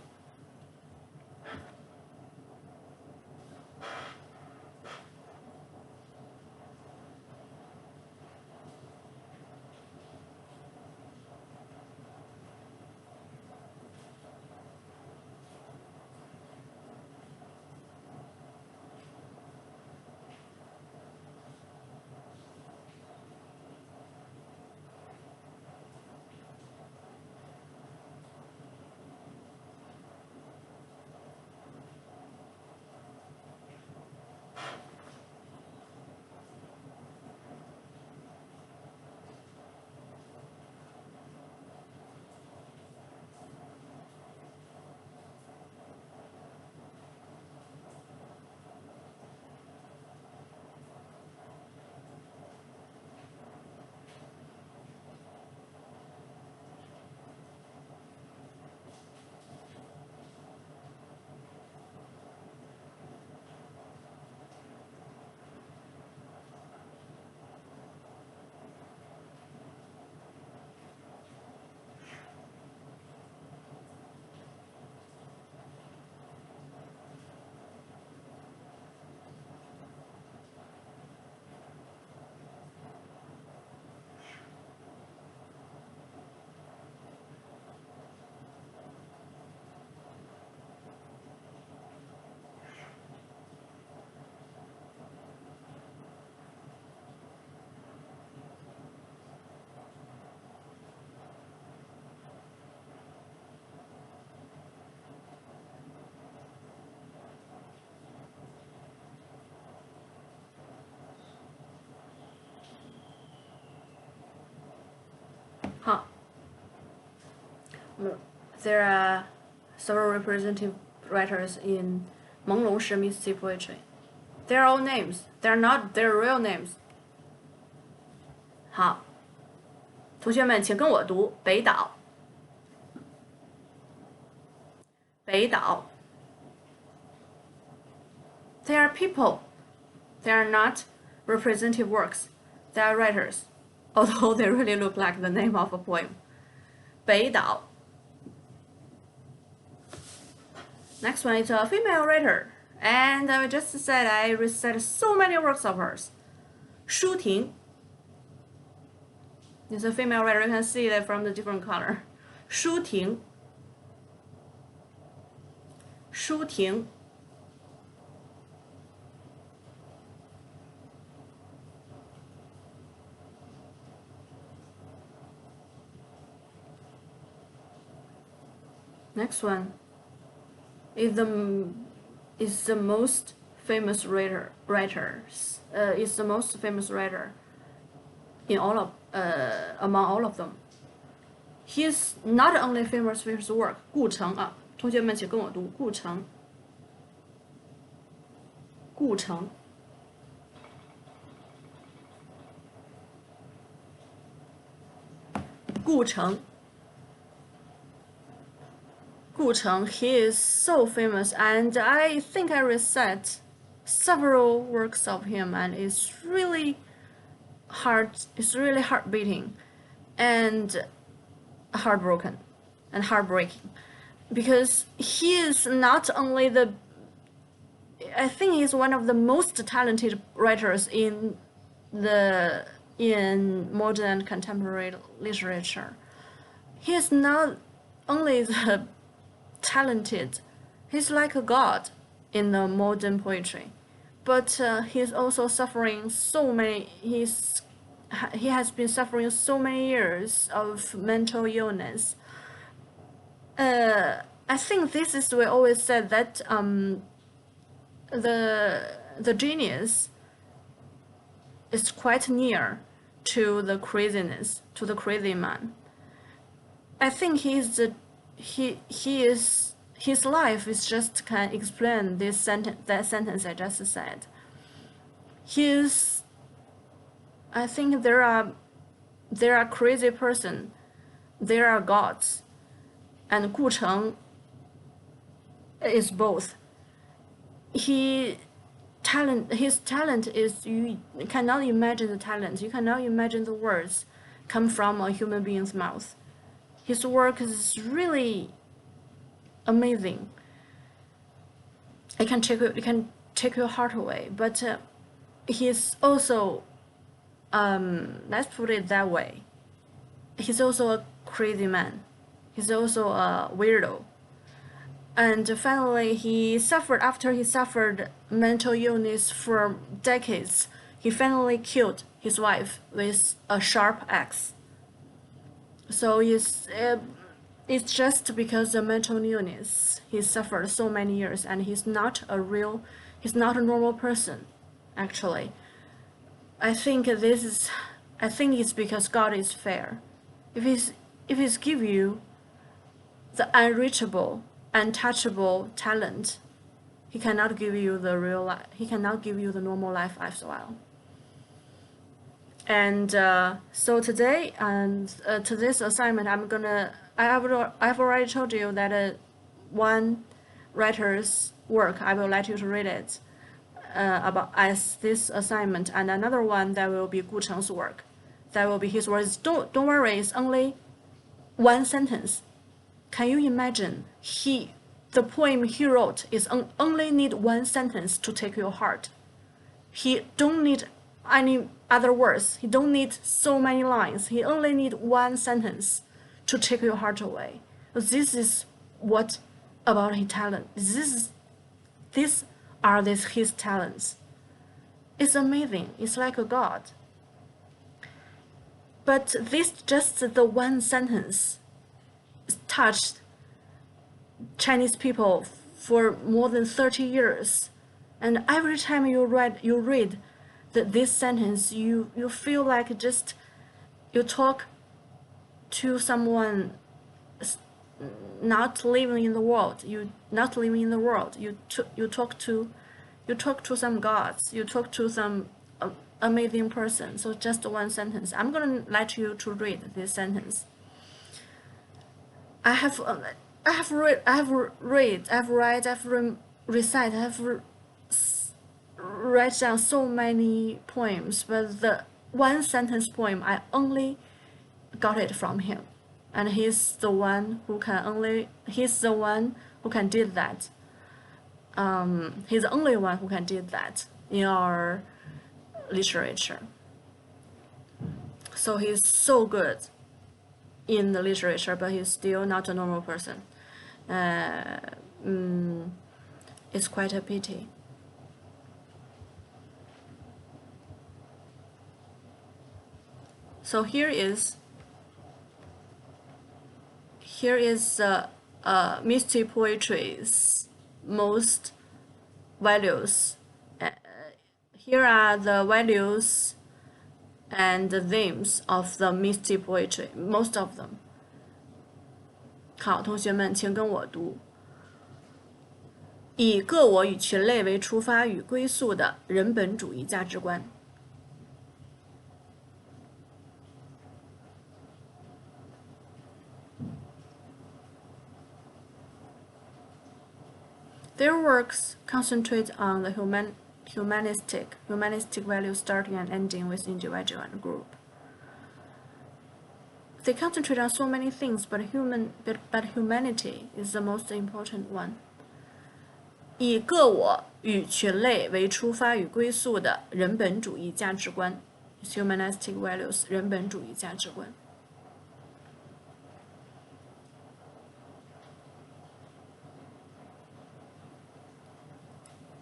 Speaker 1: 好 There are several representative writers in 朦胧诗 mystic poetry. They're all names. They're not their real names. 好，同学们，请跟我读北岛。北岛。They are people. They are not representative works. They are writers, although they really look like the name of a poem. 北岛。Next one is a female writer, and I just said I recited so many works of hers. 舒婷 is a female writer. You can see that from the different color. 舒婷。舒婷。Next one is the most famous writer. Is the most famous writer in all of among all of them. He is not only famous for his work. 顾城啊，同学们请跟我读顾城。顾城。顾城。Gu Cheng, he is so famous, and I think I read several works of him, and it's really hard. It's really heartbeating, and heartbroken, and heartbreaking, because he is not only the. I think he's one of the most talented writers in modern and contemporary literature. He is not only the talented, he's like a god in the modern poetry, but he's also suffering so many. He has been suffering so many years of mental illness. I think this is we always said that the genius is quite near to the craziness, to the crazy man. I think he is his life is just can explain that sentence I just said. I think there are crazy person, there are gods, and Gu Cheng is both. His talent is, you cannot imagine the talent. You cannot imagine the words come from a human being's mouth. His work is really amazing. It can take your heart away. But he's also, let's put it that way, he's also a crazy man. He's also a weirdo. And finally, after he suffered mental illness for decades, he finally killed his wife with a sharp axe. So it's just because of mental illness he suffered so many years, and he's not a normal person, actually. I think it's because God is fair. If he's give you the unreachable, untouchable talent, he cannot give you the real life. He cannot give you the normal life as well. And so today, to this assignment, I've already told you that one writer's work, I will let you to read it about as this assignment, and another one that will be Gu Cheng's work. That will be his words. Don't worry, it's only one sentence. Can you imagine? The poem he wrote is only need one sentence to take your heart. He don't need any other words. He don't need so many lines. He only need one sentence to take your heart away. This is what about his talent. These are his talents. It's amazing. It's like a god. But this just the one sentence touched Chinese people for more than 30 years, and every time you read this sentence, you feel like just you talk to someone not living in the world. You talk to some gods. You talk to some amazing person. So just one sentence. I'm gonna let you to read this sentence. I have read, I've write down so many poems, but the one sentence poem I only got it from him, and he's the one who can did that. He's the only one who can did that in our literature. So he's so good in the literature, but he's still not a normal person. It's quite a pity. So here is mystic poetry's most values. Here are the values and the themes of the mystic poetry, most of them. 好，同学们，请跟我读。以个我与群类为出发与归宿的人本主义价值观。Their works concentrate on the humanistic values starting and ending with individual and group. They concentrate on so many things, but humanity is the most important one. 以个我与群类为出发与归宿的人本主义价值观 （humanistic values） 人本主义价值观。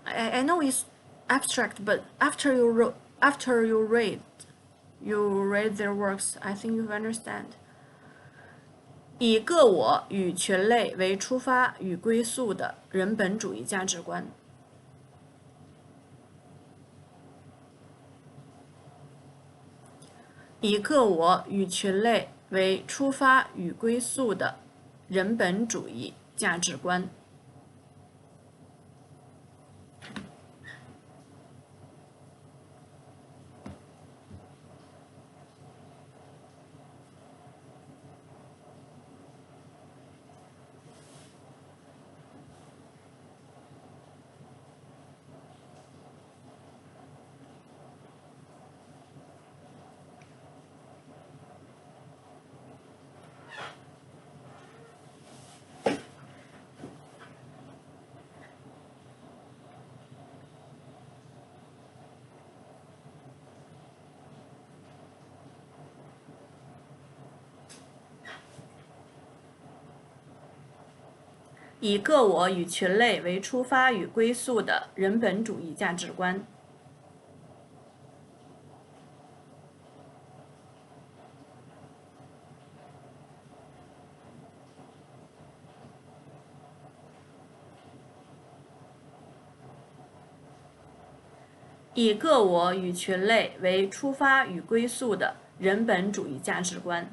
Speaker 1: I know it's abstract, but after you read their works, I think you understand. 以个我与群类为出发与归宿的人本主义价值观。以个我与群类为出发与归宿的人本主义价值观。以个我与群类为出发与归宿的人本主义价值观。以个我与群类为出发与归宿的人本主义价值观。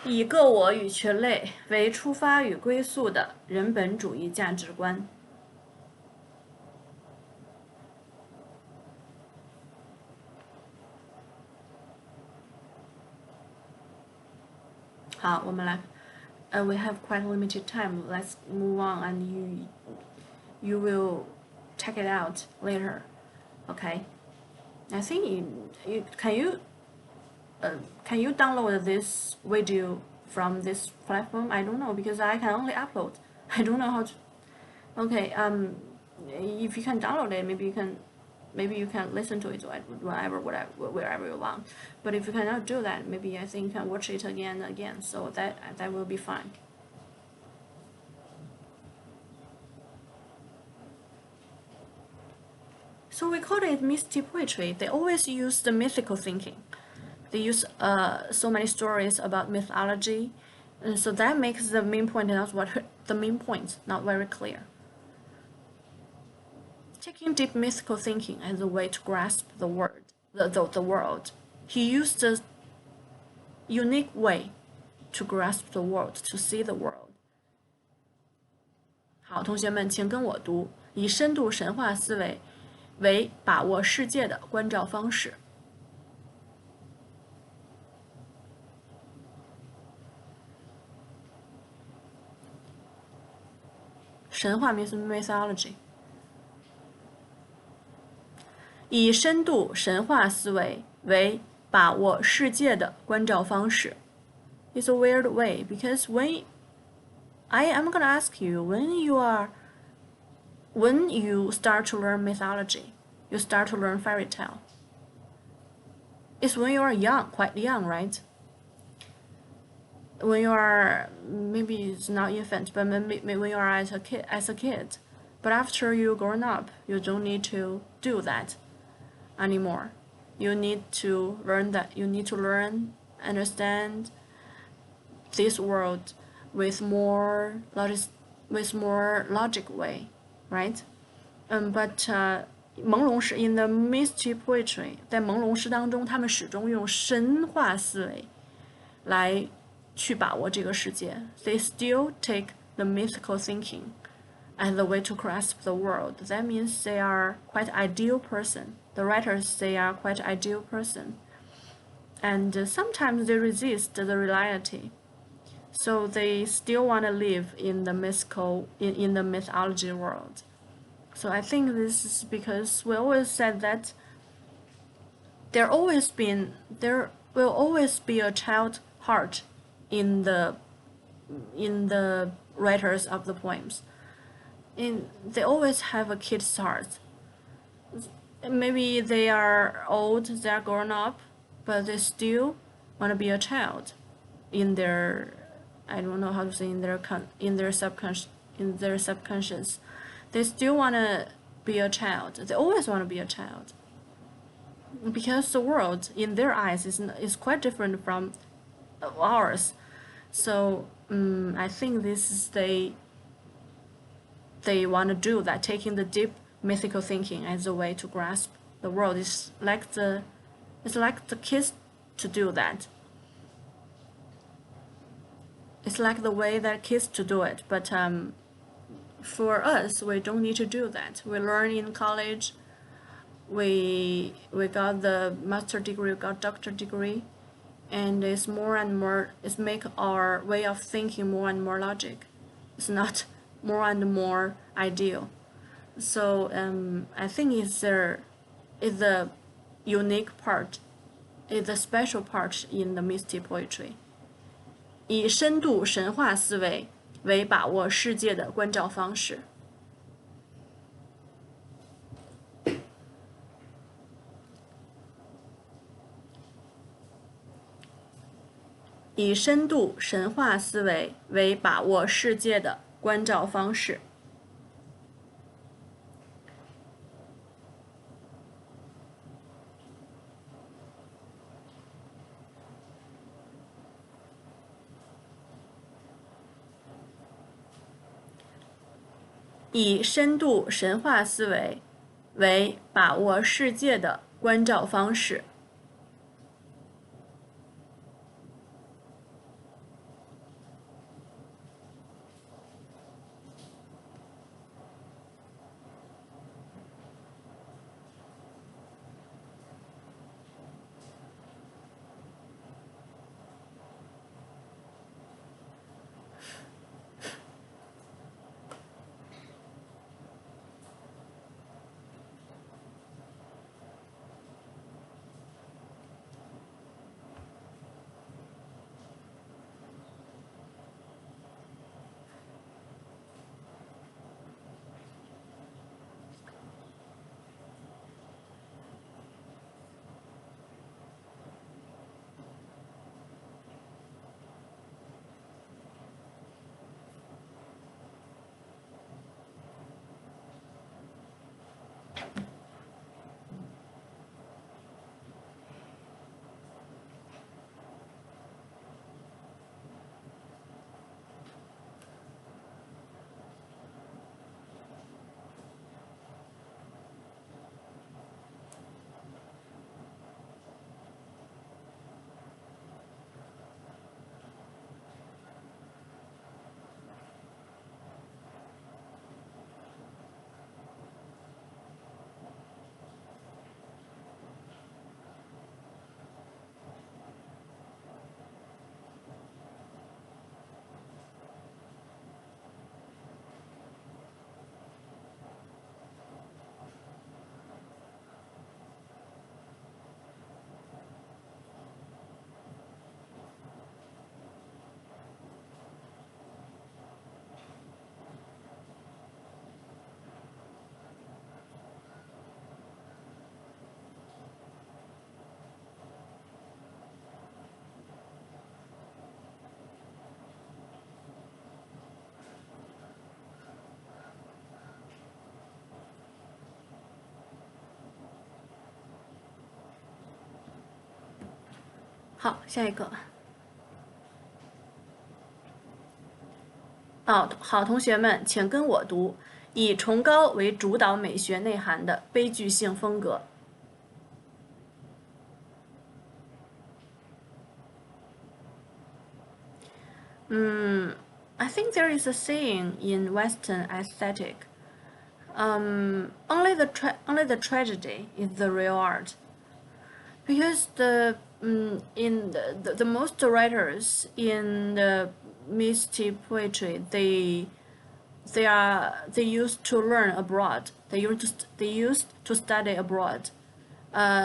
Speaker 1: 以个我与群类为出发与归宿的人本主义价值观。好，我们来，we have quite limited time. Let's move on, and you will check it out later. Okay. I think can you download this video from this platform? I don't know because I can only upload. I don't know how to. Okay. If you can download it, maybe you can listen to it wherever you want. But if you cannot do that, maybe I think you can watch it again and again. So that will be fine. So we call it mystic poetry. They always use the mythical thinking. They use so many stories about mythology, and so that makes the main point not very clear. Taking deep mythical thinking as a way to grasp the world, he used a unique way to grasp the world, to see the world. 好，同学们，请跟我读，以深度神话思维为把握世界的关照方式。神话 means mythology。以深度神话思维为把握世界的关照方式。It's a weird way because when I am gonna ask you when you start to learn mythology, you start to learn fairy tale. It's when you are young, quite young, right? When you are maybe it's not infant, but maybe when you are as a kid. But after you grown up, you don't need to do that anymore. You need to learn that. You need to learn, understand this world with more logic way, right? But 朦胧诗 in the mystery poetry， 在朦胧诗当中，他们始终用神话思维来去把握这个世界。They still take the mythical thinking as the way to grasp the world. That means they are quite ideal person. The writers, they are quite ideal person. And sometimes they resist the reality. So they still want to live in the in the mythology world. So I think this is because we always said that there will always be a child heart in the writers of the poems. They always have a kid's heart. Maybe they are old, they are grown up, but they still want to be a child in their, I don't know how to say, in their subconscious. They still want to be a child. They always want to be a child. Because the world, in their eyes, is quite different from ours. So I think this is they want to do that, taking the deep mythical thinking as a way to grasp the world. It's like the kids to do that. It's like the way that kids to do it, but for us, we don't need to do that. We learn in college. We got the master degree, we got doctor degree, and it's more and more. It's make our way of thinking more and more logic. It's not more and more ideal. So I think it's the unique part, is the special part in the mystic poetry. 以深度神话思维为把握世界的关照方式。以深度神话思维为把握世界的关照方式。以深度神话思维为把握世界的关照方式。好，下一个。哦，好，同学们，请跟我读以崇高为主导美学内涵的悲剧性风格。I think there is a saying in Western aesthetic. Only the tragedy is the real art, because the most writers in the mystic poetry they used to learn abroad. They used to study abroad.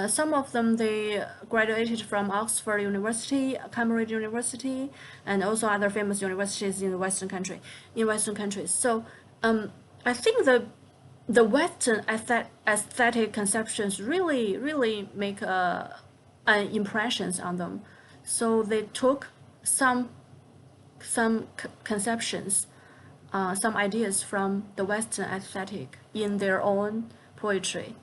Speaker 1: Some of them they graduated from Oxford University, Cambridge University, and also other famous universities in the Western country, in Western countries. So I think the Western aesthetic conceptions really make an impressions on them. So they took some conceptions, some ideas from the Western aesthetic in their own poetry.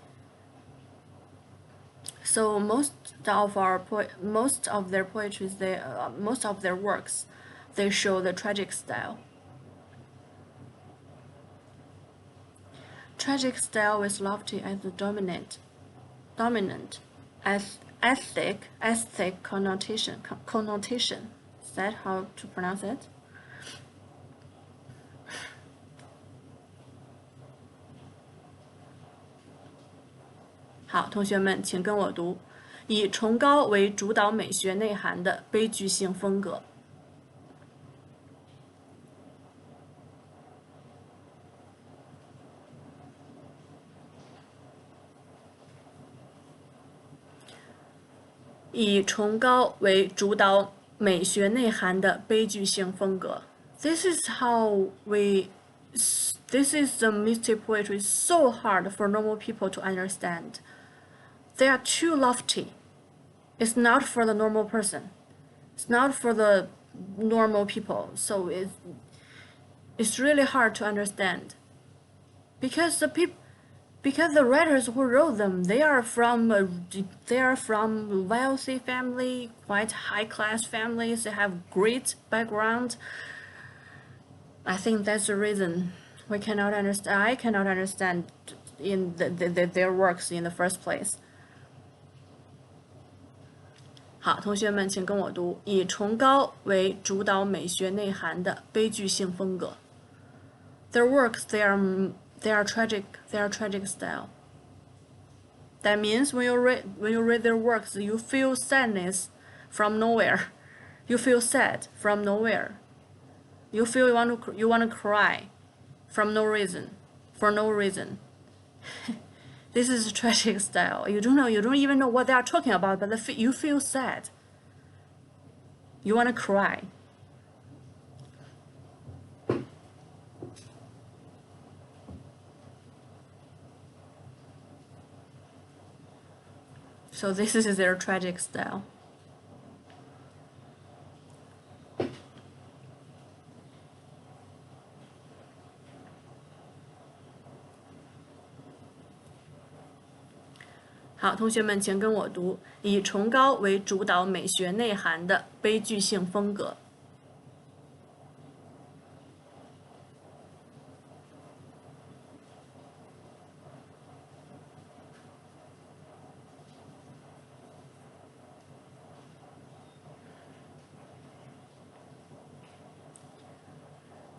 Speaker 1: So most of their poetries, most of their works, they show the tragic style. Tragic style is lofty as the dominant as aesthetic connotation. Is that how to pronounce it? 好，同学们，请跟我读：以崇高为主导美学内涵的悲剧性风格。以崇高为主导美学内涵的悲剧性风格。This is the mystic poetry so hard for normal people to understand. They are too lofty. It's not for the normal person. It's not for the normal people. So it's really hard to understand. Because the writers who wrote them, they are from wealthy family, quite high class families. They have great background. I think that's the reason we cannot understand. I cannot understand in their works in the first place. 好，同学们，请跟我读：以崇高为主导美学内涵的悲剧性风格。Their works, they are tragic style. That means when you read their works, you feel sadness from nowhere. You feel sad from nowhere. You feel you want to cry from no reason, for no reason. This is a tragic style. You don't even know what they are talking about, but you feel sad. You want to cry. So this is their tragic style. 好，同学们，请跟我读：以崇高为主导美学内涵的悲剧性风格。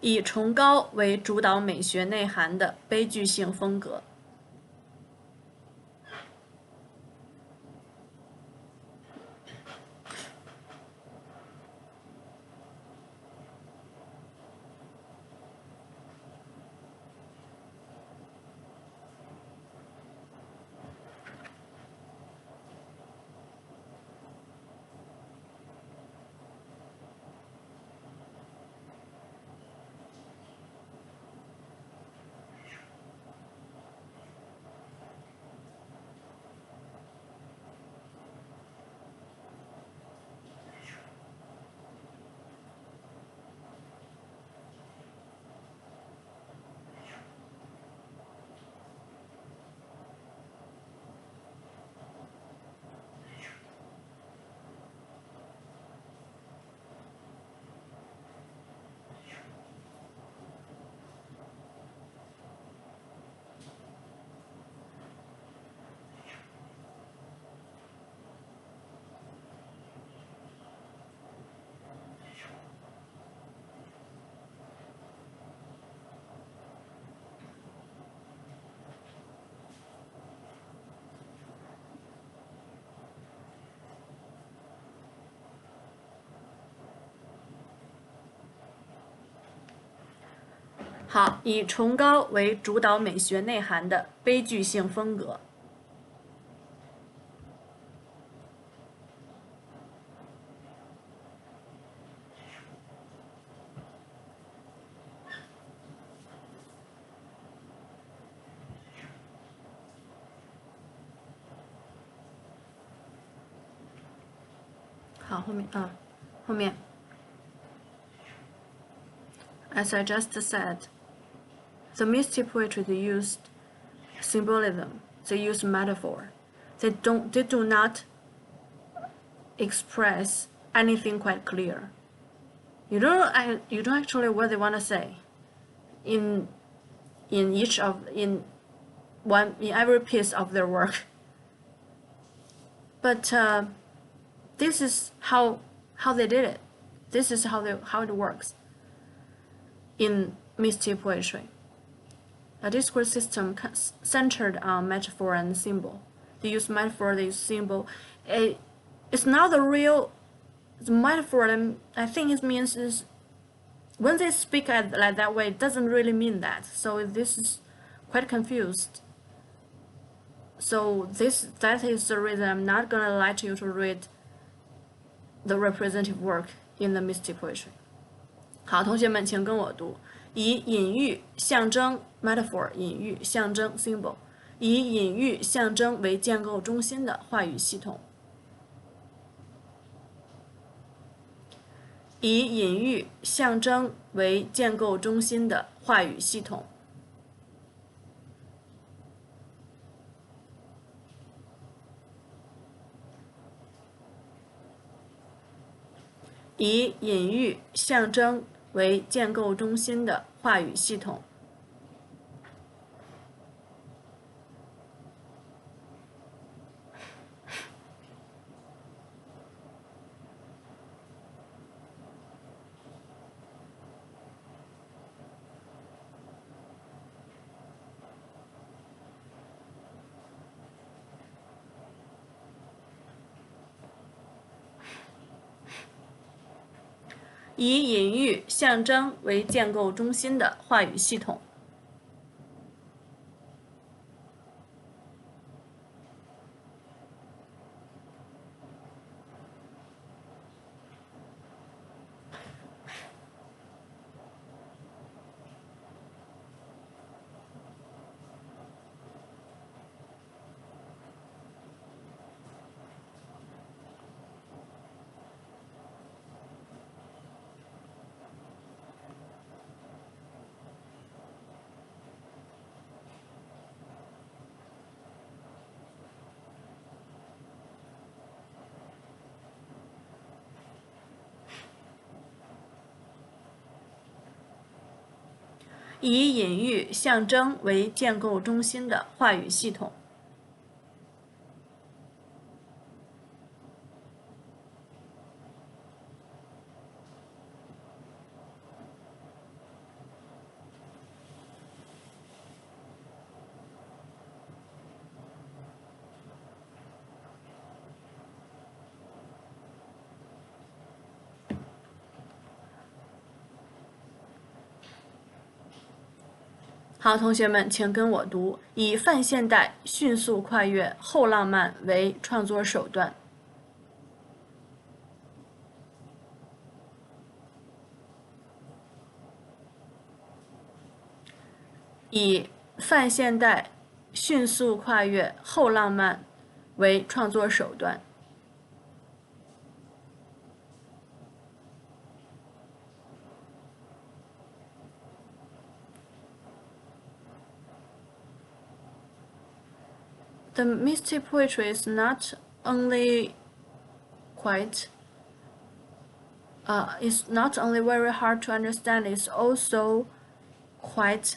Speaker 1: 以崇高为主导美学内涵的悲剧性风格。好，以崇高为主导美学内涵的悲剧性风格。好，后面 ，as I just said, the mystic poetry they used symbolism, they use metaphor, they do not express anything quite clear. You don't actually what they want to say in every piece of their work. But this is how they did it. This is how it works in mystic poetry. A discourse system centered on metaphor and symbol. They use metaphor, they use symbol. It's not the real metaphor. I think it means is when they speak like that way, it doesn't really mean that. So this is quite confused. So that is the reason I'm not gonna let you to read the representative work in the mystic poetry. 好，同学们，请跟我读：以隐喻、象征 （metaphor） 隐喻、象征 （symbol）， 以隐喻、象征为建构中心的话语系统。以隐喻、象征为建构中心的话语系统。以隐喻、象征为建构中心的话语系统。以隐喻、象征为建构中心的话语系统。以隐喻、象征为建构中心的话语系统。好，同学们，请跟我读：以泛现代迅速跨越后浪漫为创作手段。以泛现代迅速跨越后浪漫为创作手段。The mystic poetry is not only it's not only very hard to understand, it's also quite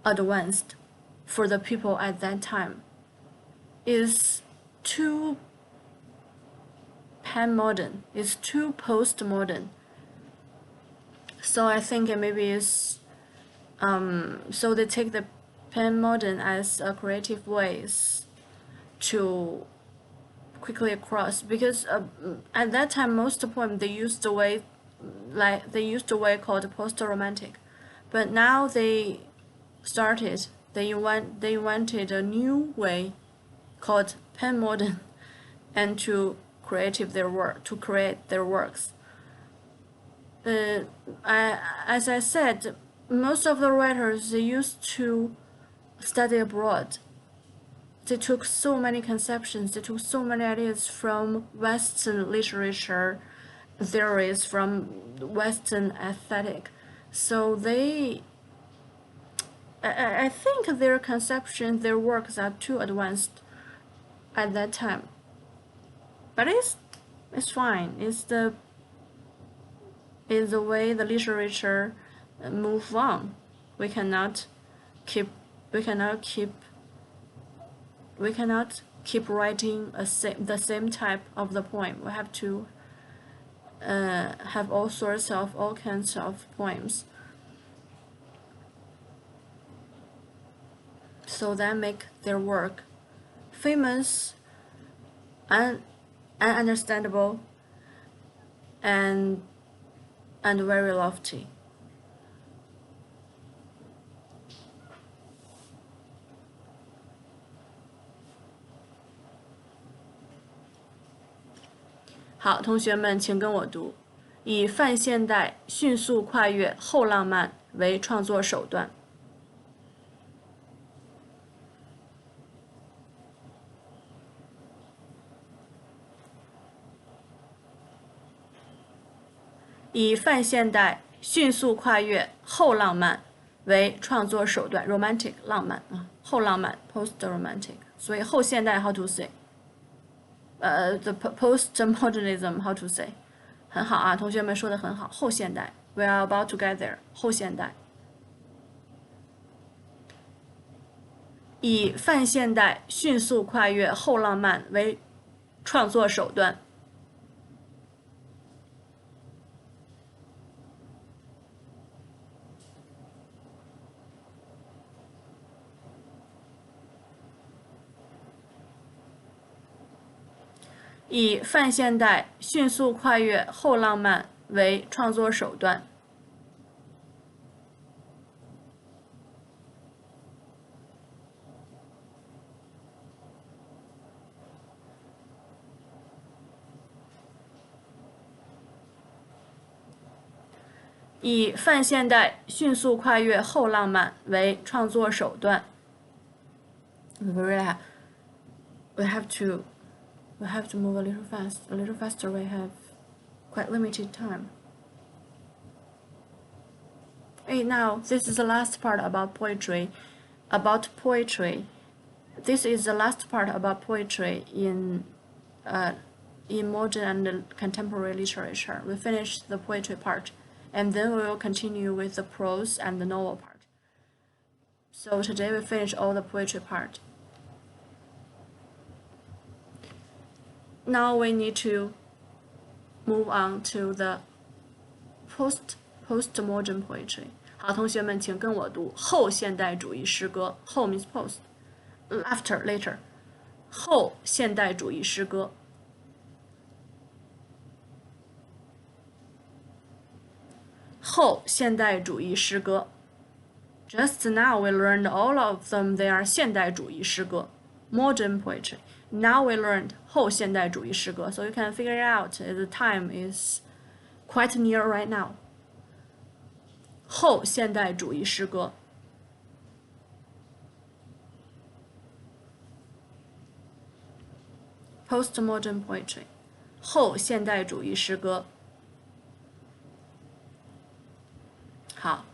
Speaker 1: advanced for the people at that time. It's too pan-modern, it's too post-modern. So I think maybe it's so they take the pan-modern as a creative ways to quickly across, because at that time most poems they used the way called post-romantic, But now they invented a new way called pan-modern, and to create their works. As I said, most of the writers, they used to study abroad. They took so many conceptions, they took so many ideas from Western literature theories, from Western aesthetic. So I think their conceptions, their works are too advanced at that time. But it's fine. It's the way the literature move on. We cannot keep writing the same type of the poem. We have to have all kinds of poems. So that make their work famous and understandable and very lofty.好，同学们，请跟我读：以泛现代迅速跨越后浪漫为创作手段。以泛现代迅速跨越后浪漫为创作手段 ，romantic 浪漫啊，后浪漫 post romantic， 所以后现代 how to say？ the postmodernism how to say？ 很好啊，同学们说的很好，后现代 we are about to get there， 后现代。以泛现代迅速跨越后浪漫为创作手段。以泛现代迅速跨越后浪漫为创作手段。以泛现代迅速跨越后浪漫为创作手段。We have to move a little faster. We have quite limited time. Hey, now this is the last part about poetry. This is the last part about poetry in modern and contemporary literature. We finished the poetry part, and then we will continue with the prose and the novel part. So today we finish all the poetry part. Now we need to move on to the postmodern poetry. 好，同学们，请跟我读后现代主义诗歌。后 means post, after, later. 后现代主义诗歌。后现代主义诗歌。Just now we learned all of them. They are 现代主义诗歌 modern poetry. Now we learned 后现代主义诗歌. So you can figure it out. The time is quite near right now. 后现代主义诗歌。Postmodern poetry. 后现代主义诗歌。好。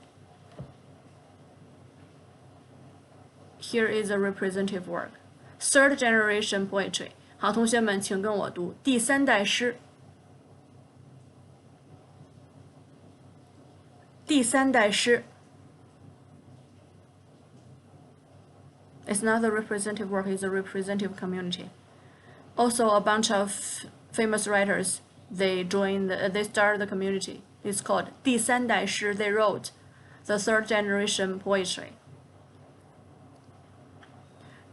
Speaker 1: Here is a representative work. Third generation poetry. 好，同学们，请跟我读第三代诗。第三代诗。It's not a representative work, it's a representative community. Also, a bunch of famous writers, they started the community. It's called 第三代诗. They wrote the third generation poetry.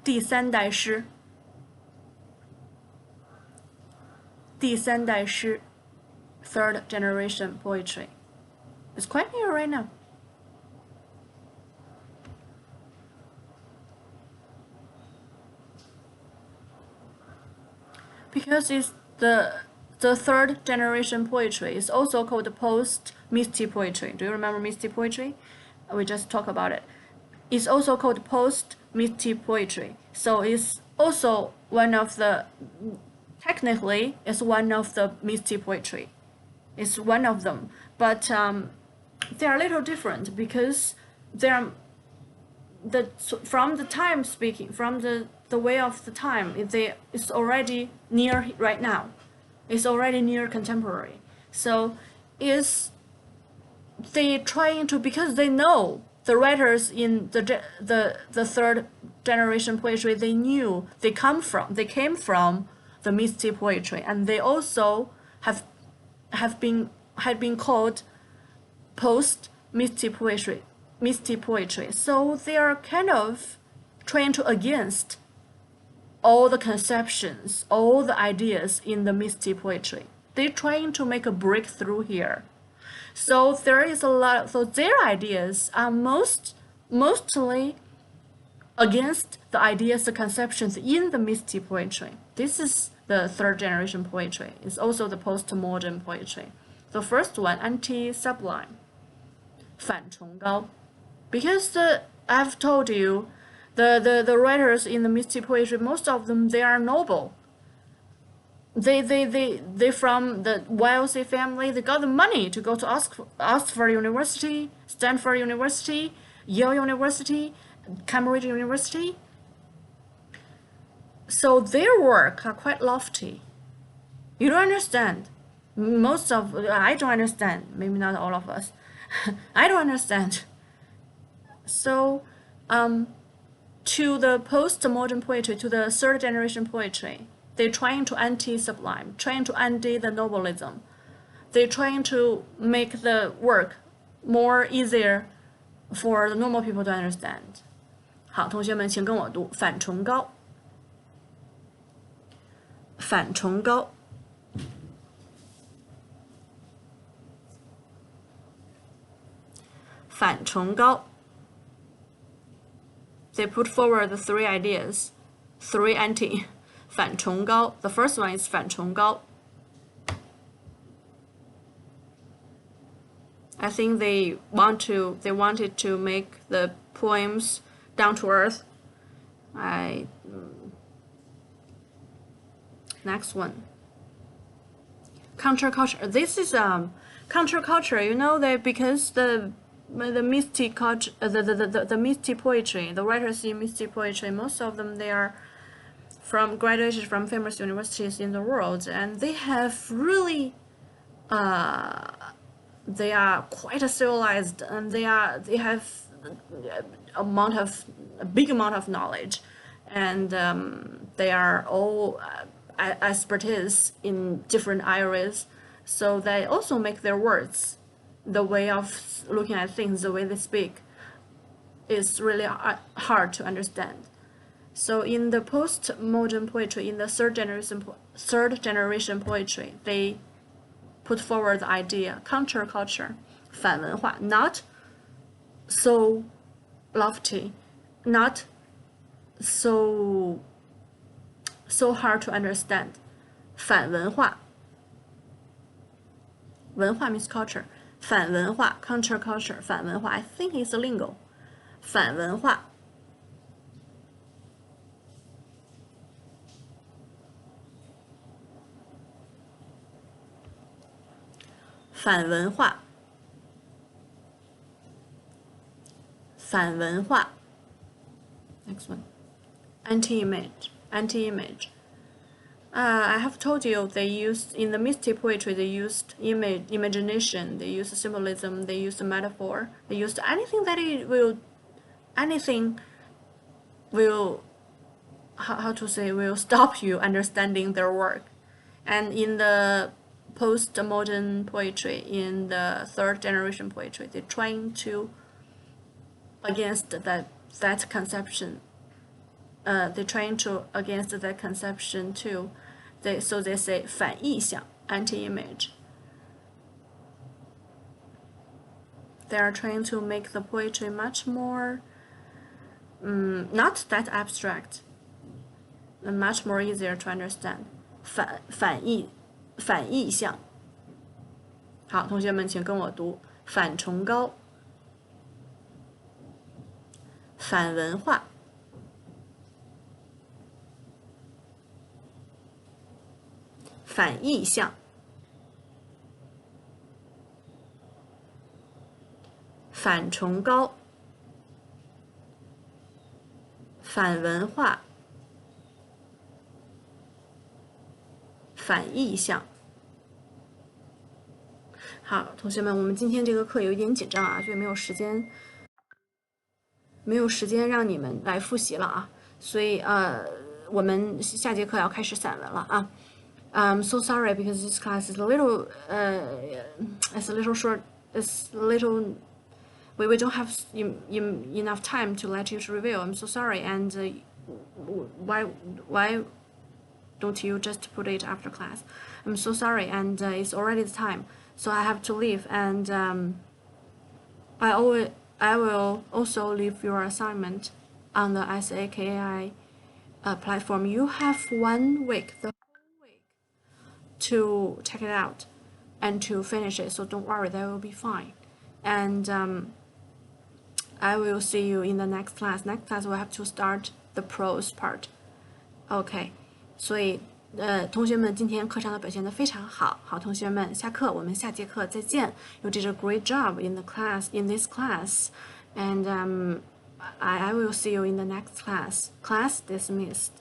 Speaker 1: 第三代诗。第三代诗 third generation poetry. It's quite near right now. because it's the third generation poetry. It's also called post-mystic poetry. Do you remember mystic poetry? We just talked about it. It's also called post-mystic poetry. So it's also one of the, technically, it's one of the mystic poetry. It's one of them, but they are a little different because they're from the time speaking, from the way of the time, it's already near right now. It's already near contemporary. So is they trying to, because they know the writers in the third generation poetry, they knew they came from the mystic poetry, and they also had been called post mystic poetry. So they are kind of trying to against all the conceptions, all the ideas in the mystic poetry. They're trying to make a breakthrough here. So there is a lot. So their ideas are mostly against the ideas, the conceptions in the mystic poetry. This is the third generation poetry. It's also the postmodern poetry. The first one, anti-sublime, 反崇高, because I've told you, the writers in the mystic poetry, most of them, they are noble. They from the wealthy family. They got the money to go to Oxford University, Stanford University, Yale University, Cambridge University. So their work are quite lofty. You don't understand. I don't understand. Maybe not all of us. I don't understand. So, to the postmodern poetry, to the third generation poetry, they're trying to anti-sublime, trying to anti the nobelism. They're trying to make the work more easier for the normal people to understand. 好，同学们，请跟我读反崇高，反崇高。反崇高. They put forward the three ideas, three anti. 反崇高. The first one is 反崇高. I think they wanted to make the poems down to earth. Next one. Counterculture. This is counterculture. You know that because the mystic culture, the mystic poetry, the writers in mystic poetry, most of them, they are graduated from famous universities in the world, and they have really they are quite civilized, and they have a big amount of knowledge, and they are all expertise in different areas. So they also make their words, the way of looking at things, the way they speak, is really hard to understand. So in the postmodern poetry, in the third generation poetry, they put forward the idea counterculture, 反文化, not so lofty, not so hard to understand. 反文化, 文化 means culture. 反文化 counterculture, 反文化, I think it's a lingo. 反文化.反文化. 反文化. Next one. Anti-image. I have told you they used, in the mystic poetry, they used imagination, they used symbolism, they used metaphor, they used anything that will how to say, will stop you understanding their work. And in the postmodern poetry, in the third generation poetry, they're trying to against that conception. They're trying to against that conception too. So they say 反意象, anti-image. They are trying to make the poetry much more not that abstract, and much more easier to understand. 反义项。好，同学们请跟我读：反崇高、反文化、反意象、反崇高、反文化、反意象。好，同学们，我们今天这个课有一点紧张啊，所以没有时间让你们来复习了啊，所以我们下节课要开始散文了啊。I'm so sorry because this class is a little it's a little short. It's a little we don't have enough time to let you to review. I'm so sorry. And why don't you just put it after class? I'm so sorry, and it's already the time, so I have to leave. And I will also leave your assignment on the SAKAI platform. You have 1 week, the whole week, to check it out and to finish it. So don't worry, that will be fine. And I will see you in the next class. Next class we'll have to start the prose part. OK， 所以同学们今天课上的表现得非常好。好，同学们，下课，我们下节课再见。You did a great job in this class, and I will see you in the next class. Class dismissed.